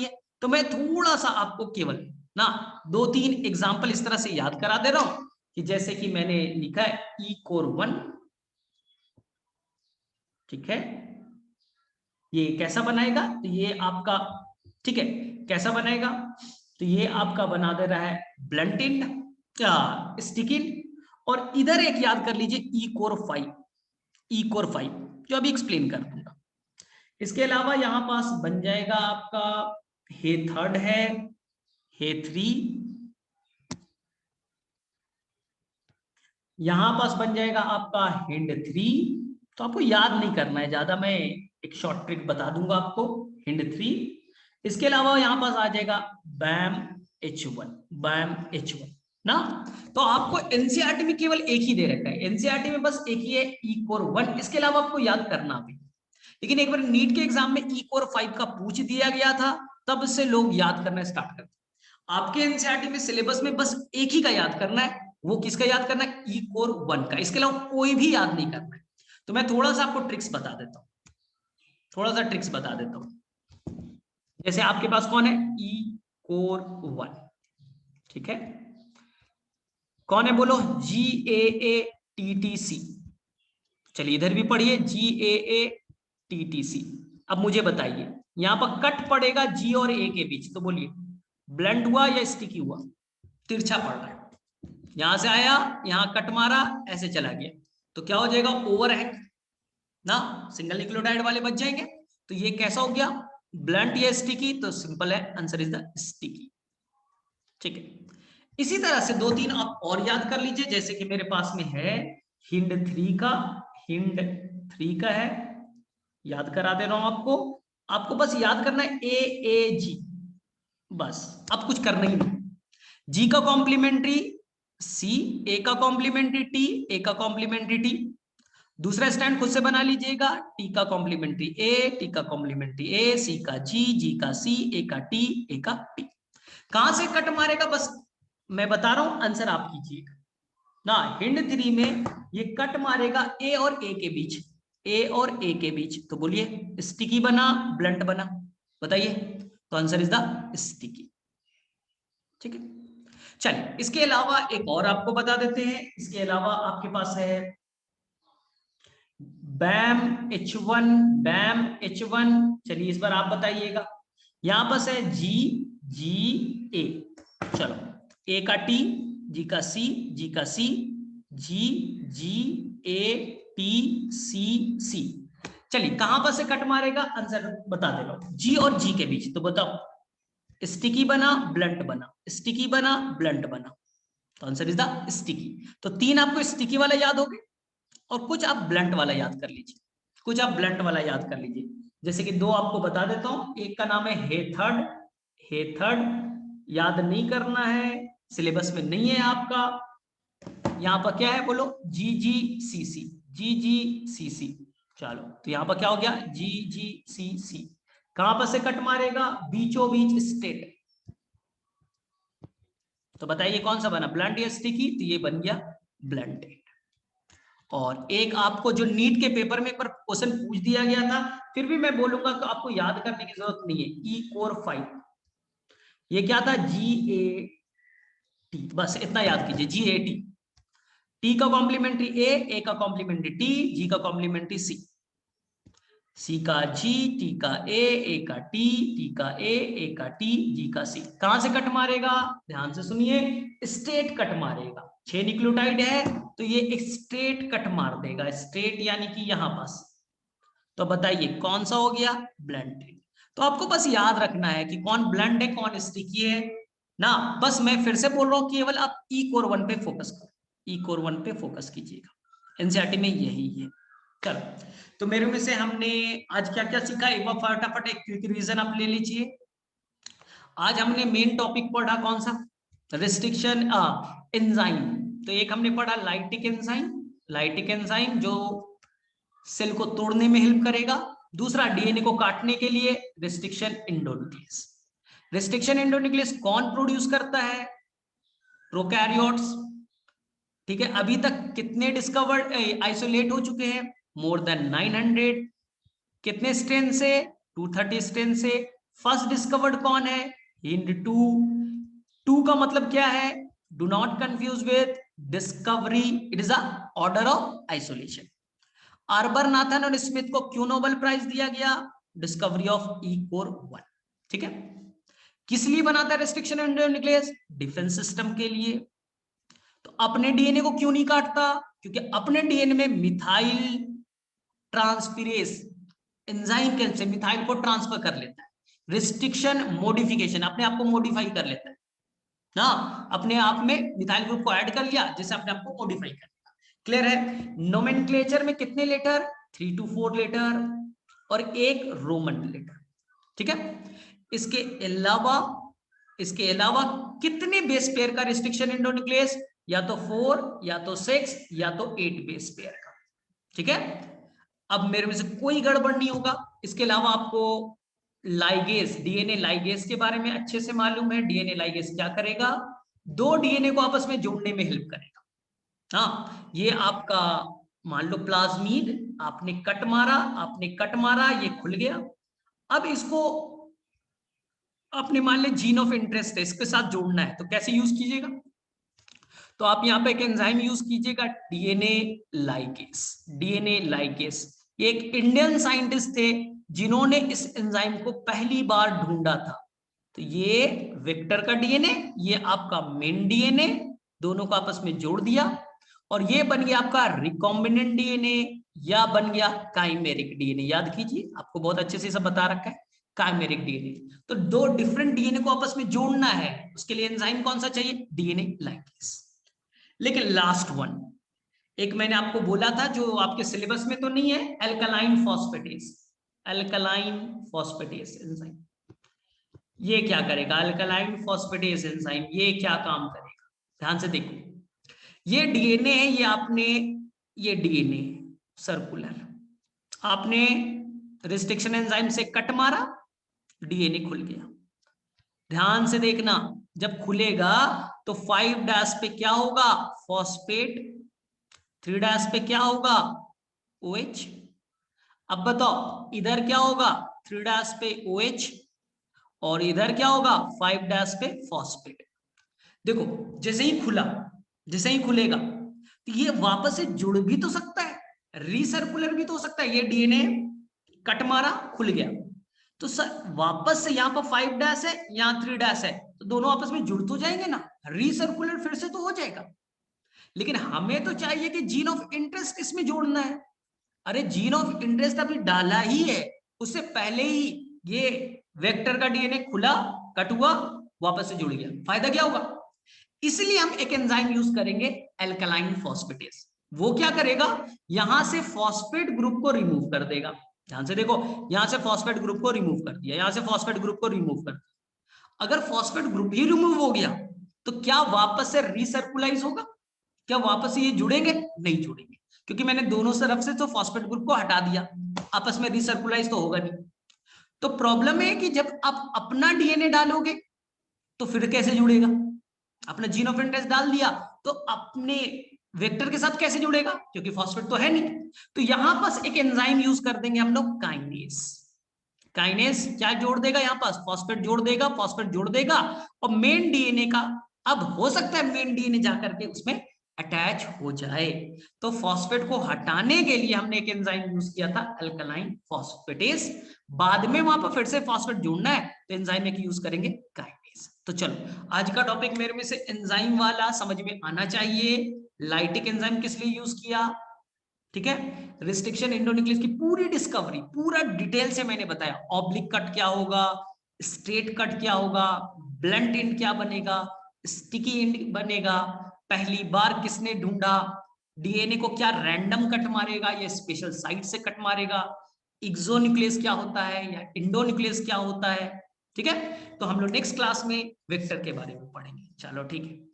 है, तो मैं थोड़ा सा आपको केवल ना 2-3 एग्जाम्पल इस तरह से याद करा दे रहा हूं कि जैसे कि मैंने लिखा है ई कोर 1। ठीक है, ये कैसा बनाएगा? तो ये आपका, ठीक है, कैसा बनेगा? तो ये आपका बना दे रहा है ब्लंट इंड, स्टिक इंड। और इधर एक याद कर लीजिए ई कोर 5, जो अभी एक्सप्लेन कर दूंगा। इसके अलावा यहां पास बन जाएगा आपका हे थर्ड है, हे 3, यहां पास बन जाएगा आपका हिंड 3। तो आपको याद नहीं करना है ज्यादा, मैं एक शॉर्ट ट्रिक बता दूंगा आपको, हिंड 3। इसके अलावा यहां पास आ जाएगा बैम H1 ना। तो आपको एनसीईआरटी में केवल एक ही दे रखा है, एनसीईआरटी में बस एक ही है ई कोर 1, इसके अलावा आपको याद करना भी। लेकिन एक बार नीट के एग्जाम में ई कोर 5 का पूछ दिया गया था, तब से लोग याद करना स्टार्ट करते। आपके एनसीईआरटी में सिलेबस में बस एक ही का याद करना है, वो किसका याद करना है? ई कोर 1 का, इसके अलावा कोई भी याद नहीं करना है। तो मैं थोड़ा सा आपको ट्रिक्स बता देता हूं, जैसे आपके पास कौन है? ई कोर 1। ठीक है, कौन है बोलो? GAATTC। चलिए इधर भी पढ़िए GAATTC। अब मुझे बताइए, यहां पर कट पड़ेगा G और A के बीच, तो बोलिए ब्लंट हुआ या स्टिकी हुआ? तिरछा पड़ रहा है, यहां से आया, यहां कट मारा, ऐसे चला गया, तो क्या हो जाएगा? ओवरहैंग ना, सिंगल न्यूक्लियोटाइड वाले बच जाएंगे। तो ये कैसा हो गया? ब्लंट या स्टिकी? तो सिंपल है, आंसर इज द स्टिकी। ठीक है, इसी तरह से 2-3 आप और याद कर लीजिए, जैसे कि मेरे पास में है हिंड 3 का, हिंड 3 का है, याद करा दे रहा हूं आपको। आपको बस याद करना है AAG, बस, अब कुछ करना ही नहीं। जी का कॉम्प्लीमेंट्री सी, ए का कॉम्प्लीमेंट्री टी, ए का कॉम्प्लीमेंट्री टी। दूसरा स्टैंड खुद से बना लीजिएगा, टी का कॉम्प्लीमेंट्री ए, टी का कॉम्प्लीमेंट्री ए, सी का जी, जी का सी, ए का टी, ए का टी। कहां से कट मारेगा बस मैं बता रहा हूं, आंसर आप कीजिएगा ना। हिंड 3 में ये कट मारेगा ए और ए के बीच, ए और ए के बीच, तो बोलिए स्टिकी बना ब्लंट बना? बताइए, तो आंसर इज द स्टिकी। ठीक है, चलिए इसके अलावा एक और आपको बता देते हैं। इसके अलावा आपके पास है बैम H1। चलिए इस बार आप बताइएगा, यहां पास है GGA। चलो, ए का टी, जी का सी, जी का सी, GGATCC। चलिए कहां पर से कट मारेगा? आंसर बता दे रहा हूं, जी और जी के बीच, तो बताओ स्टिकी बना ब्लंट बना, स्टिकी बना ब्लंट बना, तो आंसर इज द स्टिकी। तो 3 आपको स्टिकी वाला याद हो गए, और कुछ आप ब्लंट वाला याद कर लीजिए, जैसे कि 2 आपको बता देता हूं। एक का नाम है हे थर्ड, याद नहीं करना है, सिलेबस में नहीं है आपका। यहाँ पर क्या है बोलो, GGCC, GGCC। चलो तो यहाँ पर क्या हो गया, GGCC। कहां पर से कट मारेगा, बीचों बीच स्टेट। तो बताइए कौन सा बना, ब्लंट या स्टिकी, तो ये बन गया ब्लंटेड। और एक आपको जो नीट के पेपर में एक बार क्वेश्चन पूछ दिया गया था, फिर भी मैं बोलूंगा कि आपको याद करने की जरूरत नहीं है, E-Core 5, ये क्या था, GAT, बस इतना याद कीजिए, GAT। टी का कॉम्प्लीमेंट्री ए का कॉम्प्लीमेंट्री टी, जी का कॉम्प्लीमेंट्री सी, सी का जी, टी का ए का टी, टी का ए का टी, जी का सी। कहां से कट मारेगा, ध्यान से सुनिए, स्ट्रेट कट मारेगा। 6 न्यूक्लियोटाइड है तो ये एक स्ट्रेट कट मार देगा, स्ट्रेट यानी कि यहां पास। तो बताइए कौन सा हो गया, ब्लंटेड। तो आपको बस याद रखना है कि कौन ब्लंट है कौन स्टिकी है ना। बस मैं फिर से बोल रहा हूं, केवल आप E-Core 1 पे फोकस करो, E-Core 1 पे फोकस कीजिएगा, एनसीईआरटी में यही है। चलो, तो मेरे में से हमने आज क्या क्या सीखा, एक बार फटाफट एक क्विक रिवीजन आप ले लीजिए। आज हमने मेन टॉपिक पढ़ा कौन सा, रिस्ट्रिक्शन एंजाइम। तो एक हमने पढ़ा लाइटिक एंजाइम, लाइटिक एंजाइम जो सेल को तोड़ने में हेल्प करेगा। दूसरा डीएनए को काटने के लिए रिस्ट्रिक्शन एंडोन्यूक्लियस। रिस्ट्रिक्शन एंडोन्यूक्लियस कौन प्रोड्यूस करता है, प्रोकैरियोट्स। ठीक है, अभी तक कितने डिस्कवर्ड आइसोलेट हो चुके हैं, मोर देन 900। कितने स्ट्रेन से, 230 स्ट्रेन से। फर्स्ट डिस्कवर्ड कौन है, हिंड 2। 2 का मतलब क्या है, do not confuse with discovery, it is a order of isolation. आर्बरनाथन और स्मिथ को क्यों नोबेल प्राइज दिया गया, डिस्कवरी ऑफ E-Core 1। ठीक है, किस लिए बनाता है रिस्ट्रिक्शन एंडोन्यूक्लियस, डिफेंस सिस्टम के लिए। तो अपने डीएनए को क्यों नहीं काटता, क्योंकि अपने डीएनए में मिथाइल ट्रांसफेरेज एंजाइम के से मिथाइल को ट्रांसफर कर लेता है। रिस्ट्रिक्शन मॉडिफिकेशन, अपने आप को मॉडिफाई कर लेता है ना, अपने आप में मिथाइल ग्रुप को ऐड कर लिया, जैसे अपने आप को मॉडिफाई कर लिया। क्लियर है। नोमेनक्लेचर में कितने लेटर, 3 to 4 लेटर और एक रोमन लेटर। ठीक है, इसके अलावा कितने बेस पेयर का रिस्ट्रिक्शन एंडोन्यूक्लियस, या तो 4 या तो 6 या तो 8 बेस पेयर का। ठीक है, अब मेरे में से कोई गड़बड़ नहीं होगा। इसके अलावा आपको लाइगेस, डीएनए लाइगेस के बारे में अच्छे से मालूम है। डीएनए लाइगेस क्या करेगा, 2 डीएनए को आपस में जोड़ने में हेल्प करेगा। हाँ, ये आपका मान लो प्लाज्मीड, आपने कट मारा, ये खुल गया। अब इसको आपने मान लिया जीन ऑफ इंटरेस्ट है, इसके साथ जोड़ना है, तो कैसे यूज कीजिएगा, तो आप यहाँ पे एक एंजाइम यूज कीजिएगा, डीएनए लाइगेस। डीएनए लाइगेस, एक इंडियन साइंटिस्ट थे जिन्होंने इस एंजाइम को पहली बार ढूंढा था। तो ये वेक्टर का डीएनए, ये आपका मेन डीएनए, दोनों को आपस में जोड़ दिया और ये बन गया आपका रिकॉम्बिनेंट डीएनए या बन गया काइमेरिक डीएनए। याद कीजिए, आपको बहुत अच्छे से सब बता रखा है, काइमेरिक डीएनए। तो 2 डिफरेंट डीएनए को आपस में जोड़ना है, उसके लिए एंजाइम कौन सा चाहिए, डीएनए लाइगेस। लेकिन लास्ट वन, एक मैंने आपको बोला था जो आपके सिलेबस में तो नहीं है, alkaline phosphatase. Alkaline phosphatase enzyme ये क्या करेगा, अल्कलाइन फॉस्फेटेस एंजाइम ये क्या काम करेगा, ध्यान से देखो। ये डीएनए है, ये आपने, ये डीएनए सर्कुलर, आपने रिस्ट्रिक्शन एंजाइम से कट मारा, डीएनए खुल गया। ध्यान से देखना, जब खुलेगा तो 5' पे क्या होगा, फॉस्फेट, 3' पे क्या होगा, OH। अब बताओ इधर क्या होगा, 3' पे OH और इधर क्या होगा, 5' पे फॉस्फेट। देखो जैसे ही खुला, जैसे ही खुलेगा तो ये वापस से जुड़ भी तो सकता है, रीसर्कुलर भी तो हो सकता है। ये डीएनए कट मारा, खुल गया, तो वापस से यहाँ पर 5' है, यहाँ 3' है, तो दोनों आपस में जुड़ तो जाएंगे ना, रीसर्कुलर फिर से तो हो जाएगा। लेकिन हमें तो चाहिए कि जीन ऑफ इंटरेस्ट किसमें जोड़ना है। अरे जीन ऑफ इंटरेस्ट अभी डाला ही है, उससे पहले ही ये वेक्टर का डीएनए खुला, कट हुआ, वापस से जुड़ गया, फायदा क्या होगा। इसलिए हम एक एंजाइम यूज करेंगे, एल्कलाइन फॉस्फेटेस। वो क्या करेगा, यहां से फॉस्फेट ग्रुप को रिमूव कर देगा। ध्यान से देखो, यहां से फॉस्फेट ग्रुप को रिमूव कर दिया, यहां से फॉस्फेट ग्रुप को रिमूव कर दिया। अगर फॉस्फेट ग्रुप ही रिमूव हो गया तो क्या वापस से रीसर्कुलाइज होगा? क्या वापस ये जुड़ेंगे? नहीं जुड़ेंगे, क्योंकि मैंने दोनों तरफ से तो फॉस्फेट ग्रुप को हटा दिया, आपस में रीसर्कुलाइज तो होगा नहीं। तो प्रॉब्लम है कि जब आप अपना डीएनए डालोगे तो फिर कैसे जुड़ेगा? अपना जीन ऑफ इंटरेस्ट डाल दिया तो अपने वेक्टर के साथ कैसे जुड़ेगा, क्योंकि फॉस्फेट तो है नहीं। तो यहां पास एक एंजाइम यूज कर देंगे हम लोग, काइनेस। काइनेस क्या जोड़ देगा? यहां पास फॉस्फेट जोड़ देगा, फॉस्फेट जोड़ देगा, और मेन डीएनए का, अब हो सकता है मेन डीएनए जाकर के उसमें अटैच हो जाए। तो फॉस्फेट को हटाने के लिए हमने एक एंजाइम यूज किया था, अल्कलाइन फॉस्फेटेस। बाद में वहां पर फिर से फॉस्फेट जोड़ना है तो एंजाइम एक यूज करेंगे, काइनेस। तो चलो, आज का टॉपिक मेरे में से एंजाइम वाला समझ में आना चाहिए। लाइटिक एंजाइम किस लिए यूज किया, ठीक है। रिस्ट्रिक्शन एंडोन्यूक्लियस की पूरी डिस्कवरी पूरा डिटेल से मैंने बताया। ऑब्लिक कट क्या होगा, स्ट्रेट कट क्या होगा, ब्लंट एंड क्या बनेगा, स्टिकी एंड बनेगा, पहली बार किसने ढूंढा, डीएनए को क्या रैंडम कट मारेगा या स्पेशल साइट से कट मारेगा, एक्सोन्यूक्लियस क्या होता है या इंडोन्यूक्लियस क्या होता है, ठीक है। तो हम लोग नेक्स्ट क्लास में वेक्टर के बारे में पढ़ेंगे। चलो ठीक है।